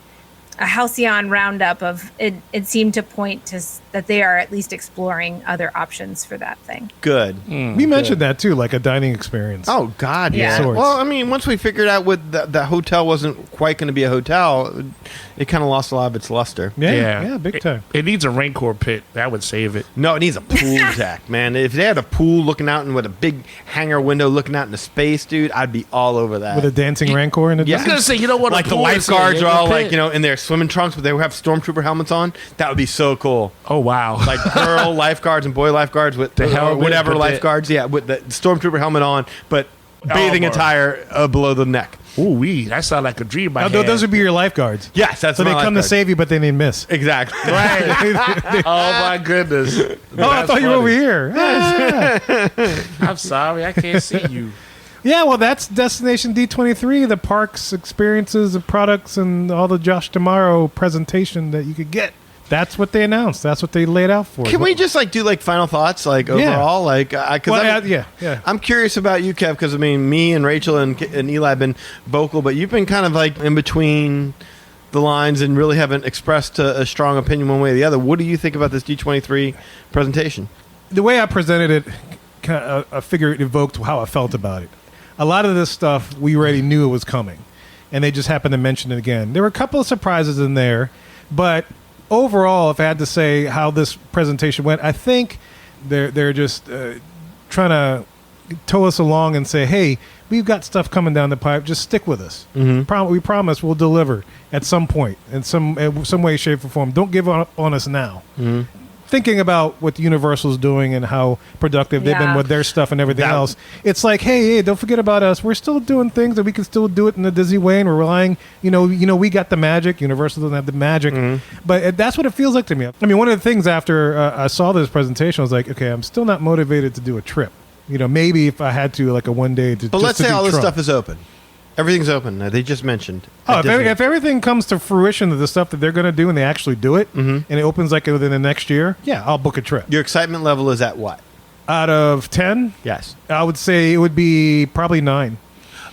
a Halcyon roundup of it. It seemed to point to that they are at least exploring other options for that thing. Good. We mentioned that too, like a dining experience. Oh God, Yeah. yeah. Sorts. Well, I mean, once we figured out what that hotel wasn't quite going to be a hotel, it kind of lost a lot of its luster. yeah, big time. It needs a Rancor pit. That would save it. No, it needs a pool deck, man. If they had a pool looking out and with a big hangar window looking out into space, dude, I'd be all over that. With a dancing rancor in it. Yeah. I was gonna say, you know what? Like a the pool is lifeguards a are all pit. like, in their swimming trunks, but they have stormtrooper helmets on. That would be so cool. Oh wow! Like girl lifeguards and boy lifeguards with The or helmet, whatever but the- lifeguards, with the stormtrooper helmet on, but bathing Armor. attire below the neck. Ooh wee! That sounds like a dream. I Oh, had. those would be your lifeguards. Yes, that's So they my come to lifeguard. save you, but then they miss. Exactly. Right. Oh my goodness! Oh, I thought you were over here. I'm sorry, I can't see you. Yeah, well, that's Destination D23, the parks, experiences, and products, and all the Josh Tomorrow presentation that you could get. That's what they announced. That's what they laid out for. Can we just do final thoughts overall? Yeah. I'm curious about you, Kev, because me and Rachel and Eli have been vocal, but you've been kind of in between the lines and really haven't expressed a strong opinion one way or the other. What do you think about this D23 presentation? The way I presented it, I figure it evoked how I felt about it. A lot of this stuff we already knew it was coming, and they just happened to mention it again. There were a couple of surprises in there, but overall, if I had to say how this presentation went, I think they're just trying to tow us along and say, hey, we've got stuff coming down the pipe. Just stick with us. Mm-hmm. We promise we'll deliver at some point, in some way, shape, or form. Don't give up on us now. Mm-hmm. Thinking about what Universal's doing and how productive they've been with their stuff and everything else, it's like, hey, don't forget about us. We're still doing things and we can still do it in the Disney way, and we're relying, we got the magic. Universal doesn't have the magic, but that's what it feels like to me. I mean, one of the things after I saw this presentation, I was like, okay, I'm still not motivated to do a trip. Maybe if I had to, like a one day to. But just let's to say do all this Trump. stuff is open. Everything's open. They just mentioned. Oh, at Disney. if everything comes to fruition of the stuff that they're going to do and they actually do it, and it opens within the next year, yeah, I'll book a trip. Your excitement level is at what? Out of 10, Yes. I would say it would be probably 9.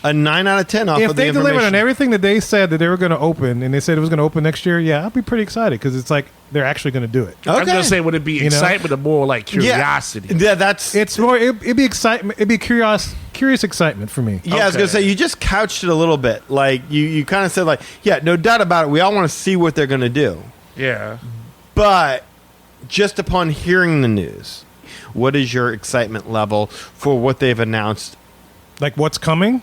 A 9 out of 10 off If of the they delivered information. on everything that they said that they were going to open, and they said it was going to open next year, yeah, I'll be pretty excited because it's like they're actually going to do it. Okay. I'm gonna say, would it be You know? excitement or more like curiosity? Yeah, that's. It's more. It'd be excitement. It'd be curious excitement for me. Yeah, I was gonna say you just couched it a little bit. Like you kind of said, no doubt about it. We all want to see what they're gonna do, Yeah. but just upon hearing the news, what is your excitement level for what they've announced? Like what's coming?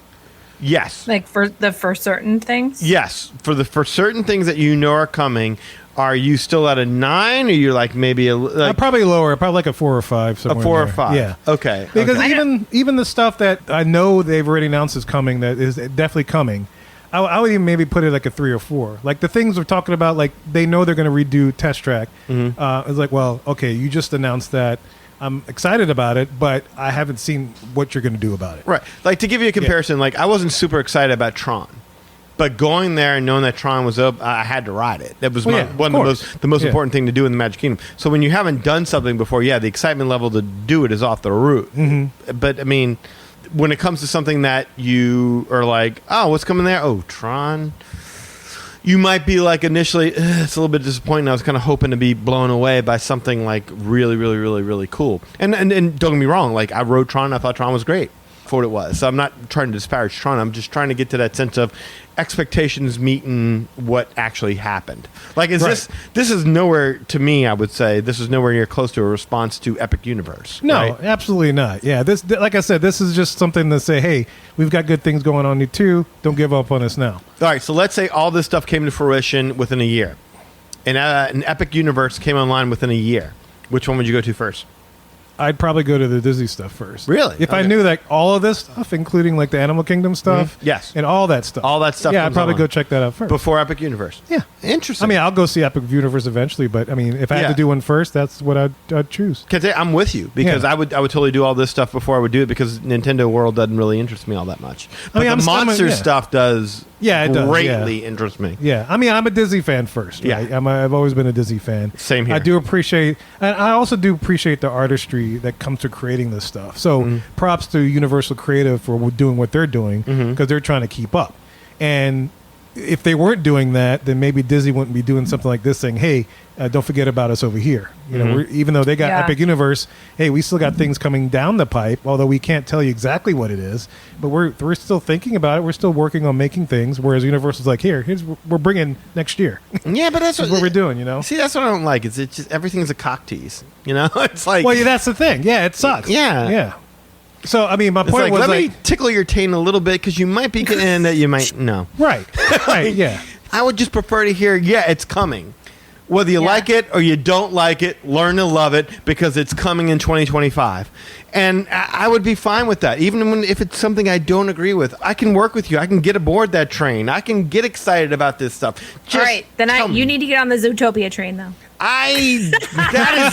Yes, Like for certain things. yes. For certain things that are coming, are you still at a 9, or you're maybe Probably lower. Probably like a 4 or 5. a somewhere 4 in or there. 5? Yeah. Okay. Because okay. even the stuff that I know they've already announced is coming, that is definitely coming, I would even maybe put it like a 3 or 4. Like the things we're talking about, like they know they're going to redo Test Track. It's like, well, okay, you just announced that. I'm excited about it, but I haven't seen what you're going to do about it. Right. Like to give you a comparison, I wasn't super excited about Tron. But going there and knowing that Tron was up, I had to ride it. That was one of the most important thing to do in the Magic Kingdom. So when you haven't done something before, the excitement level to do it is off the roof. Mm-hmm. But I mean, when it comes to something that you are like, oh, what's coming there? Oh, Tron. you might be like initially, it's a little bit disappointing. I was kind of hoping to be blown away by something like really, really, really, really cool. And don't get me wrong, like I rode Tron, I thought Tron was great for what it was. So I'm not trying to disparage Tron. I'm just trying to get to that sense of expectations meeting what actually happened. Like, this is nowhere, to me, I would say, this is nowhere near close to a response to Epic Universe. No, right? absolutely not. Yeah, this, like I said, this is just something to say, hey, we've got good things going on here too. Don't give up on us now. All right, so let's say all this stuff came to fruition within a year. And an Epic Universe came online within a year. Which one would you go to first? I'd probably go to the Disney stuff first. Really? If I Okay. knew like all of this stuff, including like the Animal Kingdom stuff, Yes. and all that stuff, All that stuff yeah, I'd comes probably online. go check that out first. Before Epic Universe. Yeah. Interesting. I mean, I'll go see Epic Universe eventually, but I mean, if I had Yeah. to do one first, that's what I'd choose. I'm with you because Yeah. I would totally do all this stuff before I would do it because Nintendo World doesn't really interest me all that much. But mean, the I'm still- monster yeah. stuff does Yeah, it does, greatly interest me. Yeah, I mean, I'm a Disney fan first. Right? Yeah. I've always been a Disney fan. Same here. I do appreciate, and I also do appreciate the artistry that comes to creating this stuff. So props to Universal Creative for doing what they're doing because they're trying to keep up. And if they weren't doing that, then maybe Disney wouldn't be doing something like this, saying, "Hey, don't forget about us over here." You know, even though they got Yeah. Epic Universe, hey, we still got things coming down the pipe. Although we can't tell you exactly what it is, but we're still thinking about it. We're still working on making things. Whereas Universal's like, here's we're bringing next year. Yeah, but that's This is what we're doing. You know. See, that's what I don't like. It's just everything's a cock tease. You know, it's like Well, yeah, that's the thing. Yeah, it sucks. Yeah. yeah. So I mean, my it's point like, was let like, me tickle your taint a little bit because you might be getting in that you might no. right, yeah. I would just prefer to hear, yeah, it's coming. Whether you Yeah. like it or you don't like it, learn to love it because it's coming in 2025. And I would be fine with that. Even if it's something I don't agree with, I can work with you. I can get aboard that train. I can get excited about this stuff. Just All right, then tell me. you need to get on the Zootopia train though. That is...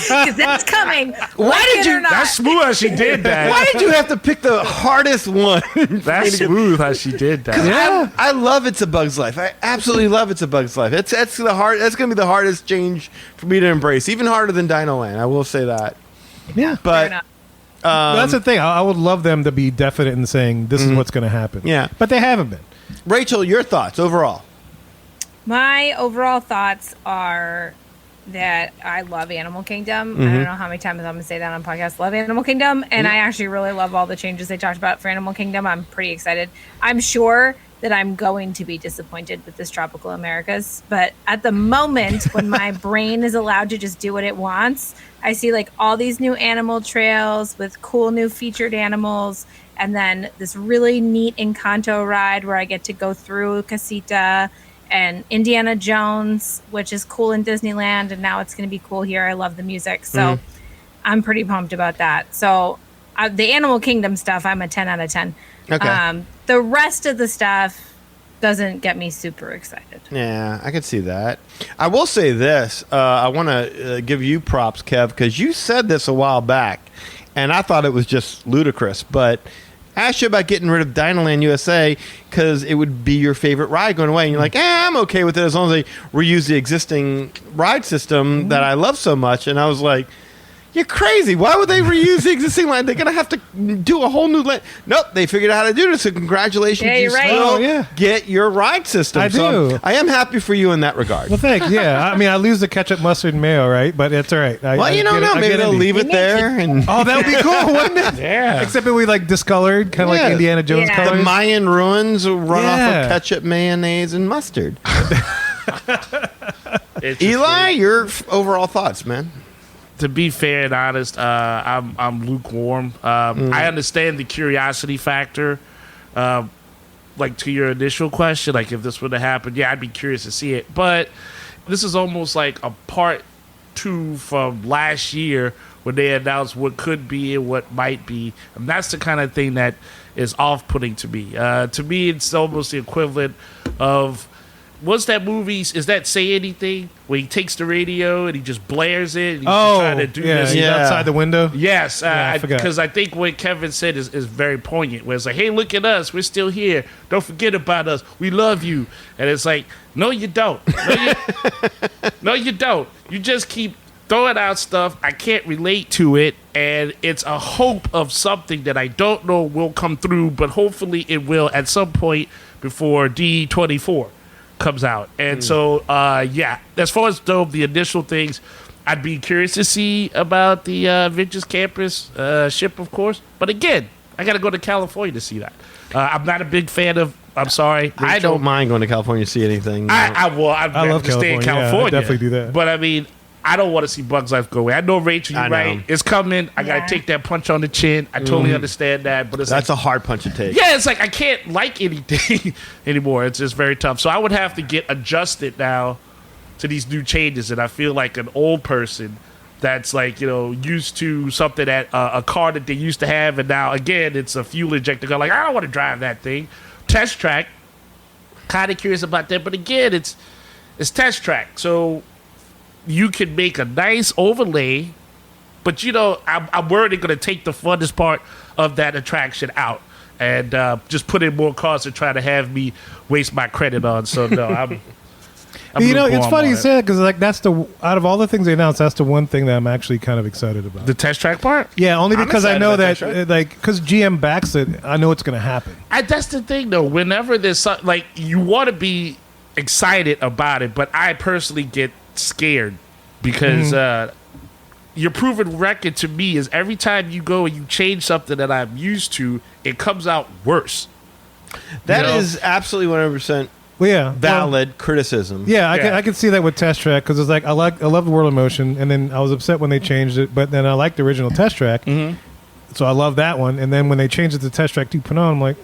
Because that's coming. Why like did it you- or not. That's smooth how she did that. Why did you have to pick the hardest one? That's smooth how she did that. I love It's a Bug's Life. I absolutely love It's a Bug's Life. That's going to be the hardest change for me to embrace. Even harder than Dino Land. I will say that. Yeah. Fair But enough. That's the thing. I would love them to be definite in saying this is what's going to happen. Yeah. But they haven't been. Rachel, your thoughts overall? My overall thoughts are that I love Animal Kingdom. I don't know how many times I'm going to say that on podcast. Love Animal Kingdom. And I actually really love all the changes they talked about for Animal Kingdom. I'm pretty excited. I'm sure that I'm going to be disappointed with this Tropical Americas. But at the moment, when my brain is allowed to just do what it wants, I see like all these new animal trails with cool new featured animals. And then this really neat Encanto ride where I get to go through Casita and Indiana Jones, which is cool in Disneyland, and now it's going to be cool here. I love the music, so I'm pretty pumped about that. So the Animal Kingdom stuff, I'm a 10 out of 10. Okay. The rest of the stuff doesn't get me super excited. Yeah, I could see that. I will say this. I want to give you props, Kev, because you said this a while back, and I thought it was just ludicrous, but I asked you about getting rid of Dinoland USA because it would be your favorite ride going away. And you're like, I'm okay with it as long as they reuse the existing ride system that I love so much. And I was like, you're crazy. Why would they reuse the existing line? They're going to have to do a whole new land. Nope, they figured out how to do this. So congratulations. Yeah, you're you right. still Oh, yeah. get your ride system. I So do. I am happy for you in that regard. Well, thanks. Yeah. I mean, I lose the ketchup, mustard, and mayo, right? But it's all right. Well, you don't know. Maybe they'll leave it there. And Oh, that would be cool, wouldn't it? Yeah. Except it would be like discolored, kind of Yeah. like Indiana Jones Yeah. the colors. Mayan ruins will run off Yeah. of ketchup, mayonnaise, and mustard. Interesting. Eli, your overall thoughts, man? To be fair and honest, I'm lukewarm. I understand the curiosity factor. Like to your initial question, like if this would have happened, yeah, I'd be curious to see it. But this is almost like a part 2 from last year when they announced what could be and what might be. And that's the kind of thing that is off-putting to me. To me, it's almost the equivalent of what's that movie? Is that Say Anything? Where he takes the radio and he just blares it. And he's just trying to do yeah, this. he's Yeah. outside the window. Yes, I forgot. because I think what Kevin said is very poignant. Where it's like, hey, look at us. We're still here. Don't forget about us. We love you. And it's like, no, you don't. No, you don't. You just keep throwing out stuff. I can't relate to it. And it's a hope of something that I don't know will come through, but hopefully it will at some point before D23. comes out. And so, as far as the initial things, I'd be curious to see about the Adventures Campus ship, of course. But again, I got to go to California to see that. I'm not a big fan of. I'm sorry, Rachel. I don't mind going to California to see anything. I love to stay in California. California. Yeah, I'd definitely do that. But I mean, I don't want to see Bugs Life go away. I know, Rachel, you're right. It's coming. I got to take that punch on the chin. I totally understand that. But that's a hard punch to take. Yeah, it's like I can't like anything anymore. It's just very tough. So I would have to get adjusted now to these new changes. And I feel like an old person that's like, used to something that a car that they used to have. And now, again, it's a fuel injector car. Like, I don't want to drive that thing. Test track. Kind of curious about that. But again, it's test track. So you can make a nice overlay, but I'm worried they're going to take the funnest part of that attraction out and just put in more cars to try to have me waste my credit on. So no, I'm it's funny you say that because like that's out of all the things they announced, that's the one thing that I'm actually kind of excited about. The test track part? Yeah, only because I know that that because GM backs it, I know it's going to happen. That's the thing though. Whenever there's like you want to be excited about it, but I personally get scared because your proven record to me is every time you go and you change something that I'm used to, it comes out worse. That is absolutely 100% valid criticism. Yeah, I can see that with Test Track because it's like I love the World of Motion, and then I was upset when they changed it, but then I liked the original Test Track, so I love that one. And then when they changed it to Test Track 2.0, I'm like,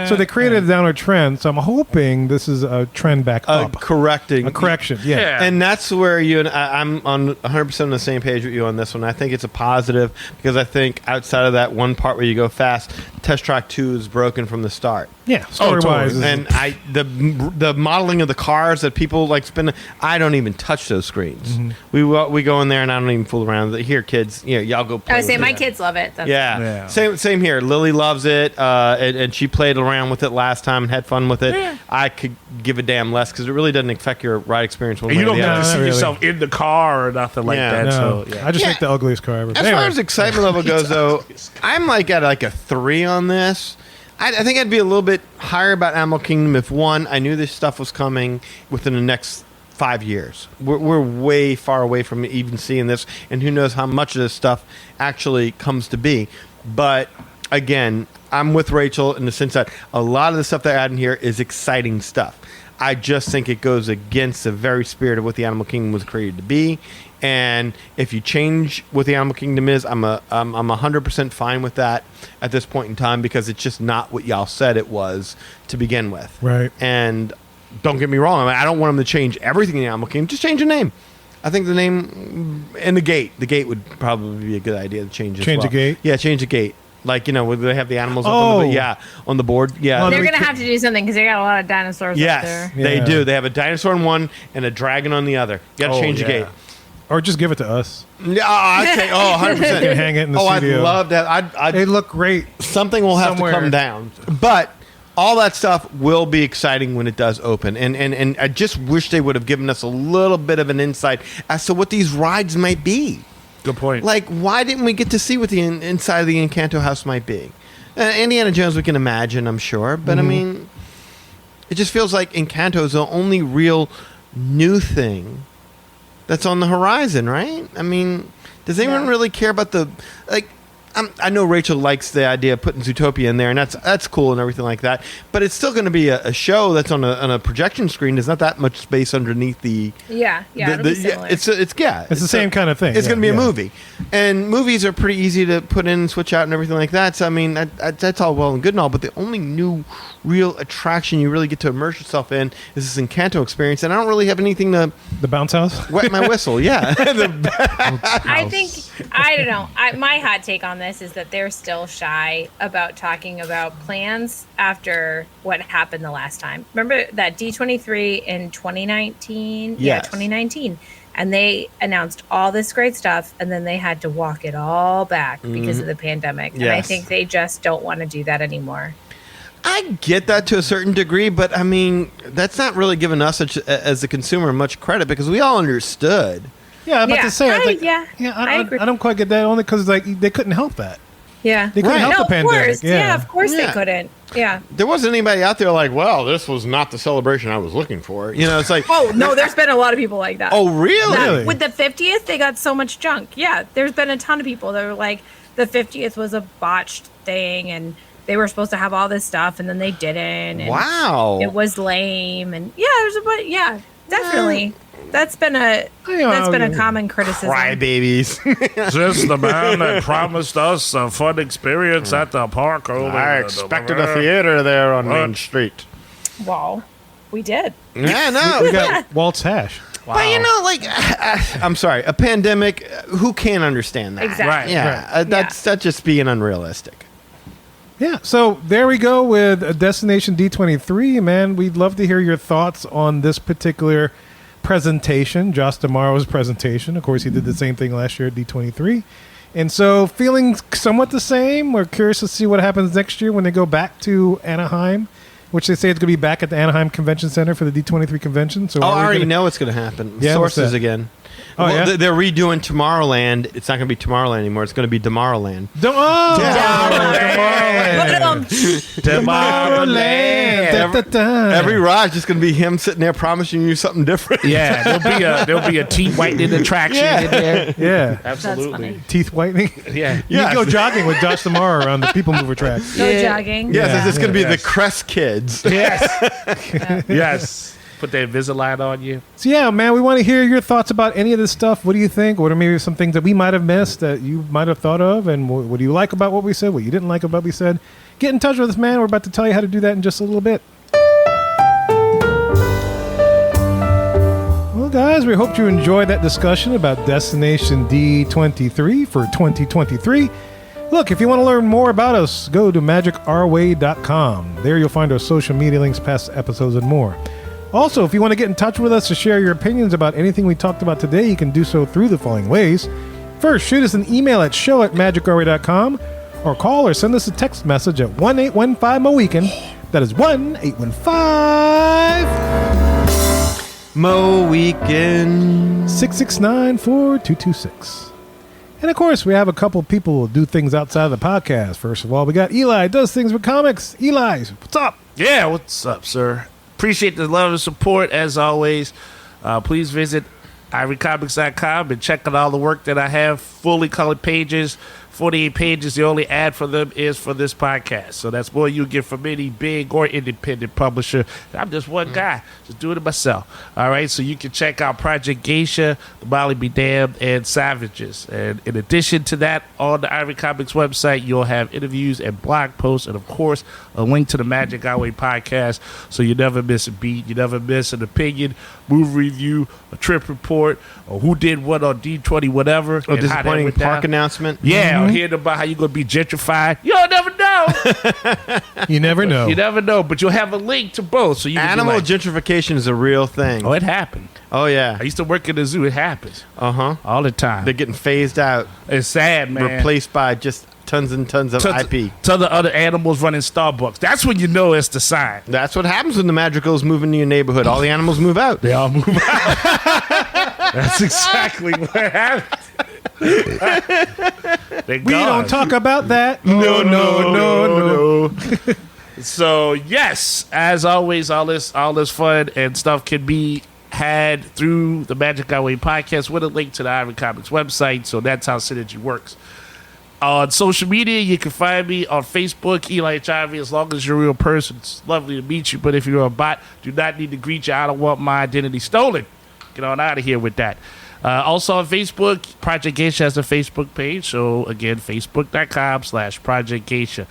so they created a downward trend. So I'm hoping this is a trend back up, a correction. Yeah, and that's where you and I'm on 100% on the same page with you on this one. I think it's a positive because I think outside of that one part where you go fast, Test Track 2 is broken from the start. Yeah, story-wise. Totally. And the modeling of the cars that people like spin, I don't even touch those screens. We go in there and I don't even fool around. Here, kids, y'all go play. I would say with my it. kids love it. Yeah. Same here. Lily loves it, and she played around with it last time and had fun with it. Yeah. I could give a damn less because it really doesn't affect your ride experience one And way you or don't the have other. to see really. yourself in the car or nothing like that. No, So I just think the ugliest car ever. As far as excitement level goes, though, I'm like at like a 3 on this. I think I'd be a little bit higher about Animal Kingdom if, one, I knew this stuff was coming within the next 5 years. We're way far away from even seeing this, and who knows how much of this stuff actually comes to be. But, again, I'm with Rachel in the sense that a lot of the stuff they're adding here is exciting stuff. I just think it goes against the very spirit of what the Animal Kingdom was created to be. And if you change what the Animal Kingdom is, I'm 100% fine with that at this point in time because it's just not what y'all said it was to begin with. Right. And don't get me wrong, I don't want them to change everything in the Animal Kingdom. Just change the name. I think the name and the gate. The gate would probably be a good idea to change as well. Change the gate? Yeah, change the gate. Like, where they have the animals up on the board. Yeah. They're going to have to do something because they got a lot of dinosaurs up there. Yes, they do. They have a dinosaur in one and a dragon on the other. You got to change the gate. Or just give it to us. Yeah, I'd say, 100%. You can hang it in the studio. I'd love that. They look great. Something will have to come down. But all that stuff will be exciting when it does open. And I just wish they would have given us a little bit of an insight as to what these rides might be. good point. Like, why didn't we get to see what the inside of the Encanto house might be? Indiana Jones we can imagine, I'm sure. But, I mean, it just feels like Encanto is the only real new thing that's on the horizon, right? I mean, does anyone really care about the I know Rachel likes the idea of putting Zootopia in there, and that's cool and everything like that. But it's still going to be a show that's on a projection screen. There's not that much space underneath the. It'll be similar. It's the same kind of thing. It's going to be a movie, and movies are pretty easy to put in and switch out and everything like that. So I mean, that's all well and good and all. But the only new real attraction you really get to immerse yourself in is this Encanto experience, and I don't really have anything to. The bounce house. Wet my whistle, yeah. I think I don't know. My hot take on this is that they're still shy about talking about plans after what happened the last time. Remember that D23 in 2019? Yes. Yeah, 2019. And they announced all this great stuff, and then they had to walk it all back because of the pandemic. And I Yes. think they just don't want to do that anymore. I get that to a certain degree, but I mean, that's not really giving us as a consumer much credit because we all understood. Yeah, I'm about to say. I agree. don't quite get that only because they couldn't help that. Yeah. They couldn't Right. help No, the of pandemic. course. Yeah, of course Yeah. they couldn't. Yeah. There wasn't anybody out there like, well, this was not the celebration I was looking for. You know, it's like, Oh, no, there's been a lot of people like that. oh, really? That- Really? With the 50th, they got so much junk. Yeah, there's been a ton of people that were like, the 50th was a botched thing, and they were supposed to have all this stuff, and then they didn't. And Wow. it was lame, and yeah, there's a but yeah, definitely. That's been a common criticism. Crybabies. Just the man that promised us a fun experience at the park. I expected a theater there on Main Street. Well, we did. Yeah, no. We got Walt's hash. But you know, like, I'm sorry, a pandemic. Who can't understand that? Exactly. Right. Yeah, that's just being unrealistic. Yeah, so there we go with Destination D23. Man, we'd love to hear your thoughts on this particular presentation, Josh D'Amaro's presentation. Of course, he did the same thing last year at D23. And so feeling somewhat the same. We're curious to see what happens next year when they go back to Anaheim, which they say it's going to be back at the Anaheim Convention Center for the D23 convention. So Oh, are we I already gonna- know what's going to happen. Yeah, what's Sources that? again. Oh, yeah? They're redoing Tomorrowland. It's not going to be Tomorrowland anymore. It's going to be Tomorrowland. Look at them. Tomorrowland. Da, da, da. Every ride's just going to be him sitting there promising you something different. Yeah, there'll be a teeth whitening attraction in there. Yeah. Absolutely. Teeth whitening. Yeah. You can go jogging with Josh D'Amaro around the People Mover track. Go jogging. Yes, Yeah. it's going to be the Yes. Crest Kids. Yes. Yes. Put that Invisalign on you. So yeah, man, we want to hear your thoughts about any of this stuff. What do you think? What are maybe some things that we might have missed that you might have thought of? And what do you like about what we said? What you didn't like about what we said? Get in touch with us, man. We're about to tell you how to do that in just a little bit. Well, guys, we hope you enjoyed that discussion about Destination D23 for 2023. Look, if you want to learn more about us, go to magicourway.com. There you'll find our social media links, past episodes, and more. Also, if you want to get in touch with us to share your opinions about anything we talked about today, you can do so through the following ways. First, shoot us an email at show@magicourway.com, or call or send us a text message at 1-815-MOWEEKEND. That is 1-815 Mo Weekend. 669-4226. And of course, we have a couple people who do things outside of the podcast. First of all, we got Eli, does things with comics. Eli, what's up? Yeah, what's up, sir? Appreciate the love and support as always. Please visit ivorycomics.com and check out all the work that I have. Fully colored pages, 48 pages. The only ad for them is for this podcast. So that's more you get from any big or independent publisher. I'm just one guy, just doing it myself. All right, so you can check out Project Geisha, The Molly Be Damned, and Savages. And in addition to that, on the Ivory Comics website, you'll have interviews and blog posts, and of course, a link to the Magic Our Way podcast, so you never miss a beat, you never miss an opinion, movie review, a trip report, or who did what on D20 whatever. A and how that disappointing went park down. announcement. Yeah, or hearing about how you're going to be gentrified. You'll never know. You never know. You never know, but you'll have a link to both. So you can be Animal like, gentrification is a real thing. oh, it happened. Oh, yeah. I used to work in the zoo. It happens Uh-huh. all the time. They're getting phased out, It's sad, man. replaced by just tons and tons of IP. To the other animals running Starbucks. That's when you know it's the sign. That's what happens when the Magicals move into your neighborhood. All the animals move out. They all move out. That's exactly what happened. They We don't talk about that. No. So yes, as always, all this fun and stuff can be had through the Magic Our Way podcast with a link to the Ivory Comics website. So that's how synergy works. On social media, you can find me on Facebook, Eli H. Ivy, as long as you're a real person. It's lovely to meet you, but if you're a bot, do not need to greet you. I don't want my identity stolen. Get on out of here with that. Also on Facebook, Project Geisha has a Facebook page. So again, facebook.com/Project Geisha.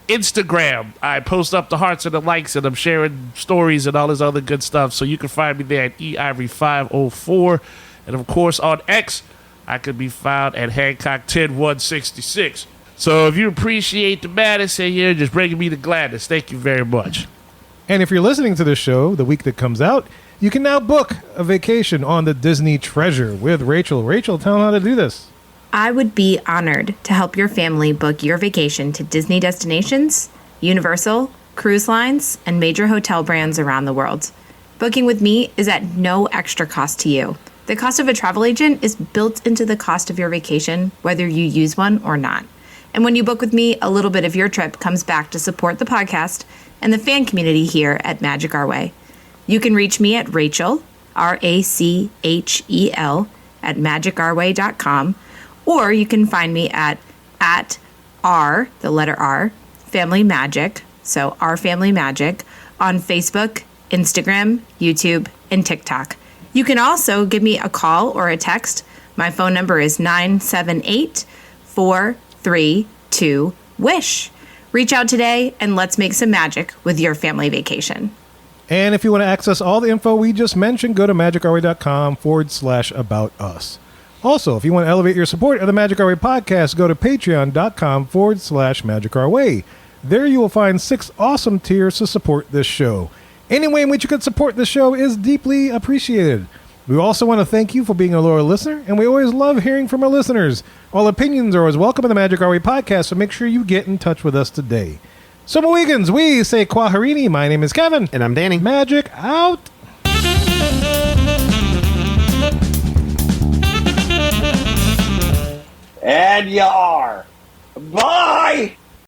Instagram, I post up the hearts and the likes, and I'm sharing stories and all this other good stuff. So you can find me there at eivory504. And of course on X, I could be found at Hancock10166. So if you appreciate the madness in here, just bringing me the gladness, thank you very much. And if you're listening to the show the week that comes out, you can now book a vacation on the Disney Treasure with Rachel. Rachel, tell them how to do this. I would be honored to help your family book your vacation to Disney destinations, Universal, cruise lines, and major hotel brands around the world. Booking with me is at no extra cost to you. The cost of a travel agent is built into the cost of your vacation, whether you use one or not. And when you book with me, a little bit of your trip comes back to support the podcast and the fan community here at Magic Our Way. You can reach me at Rachel, Rachel, at magicourway.com, or you can find me at R, the letter R, Family Magic, so Our Family Magic, on Facebook, Instagram, YouTube, and TikTok. You can also give me a call or a text. My phone number is 978-432-WISH. Reach out today and let's make some magic with your family vacation. And if you want to access all the info we just mentioned, go to magicourway.com/about us. Also, if you want to elevate your support of the Magic Our Way podcast, go to patreon.com/magicourway. There you will find 6 awesome tiers to support this show. Any way in which you can support this show is deeply appreciated. We also want to thank you for being a loyal listener, and we always love hearing from our listeners. All opinions are always welcome in the Magic Our Way podcast, so make sure you get in touch with us today. So, Mohegans, we say Kwaharini. My name is Kevin. And I'm Danny. Magic out. And you are. Bye!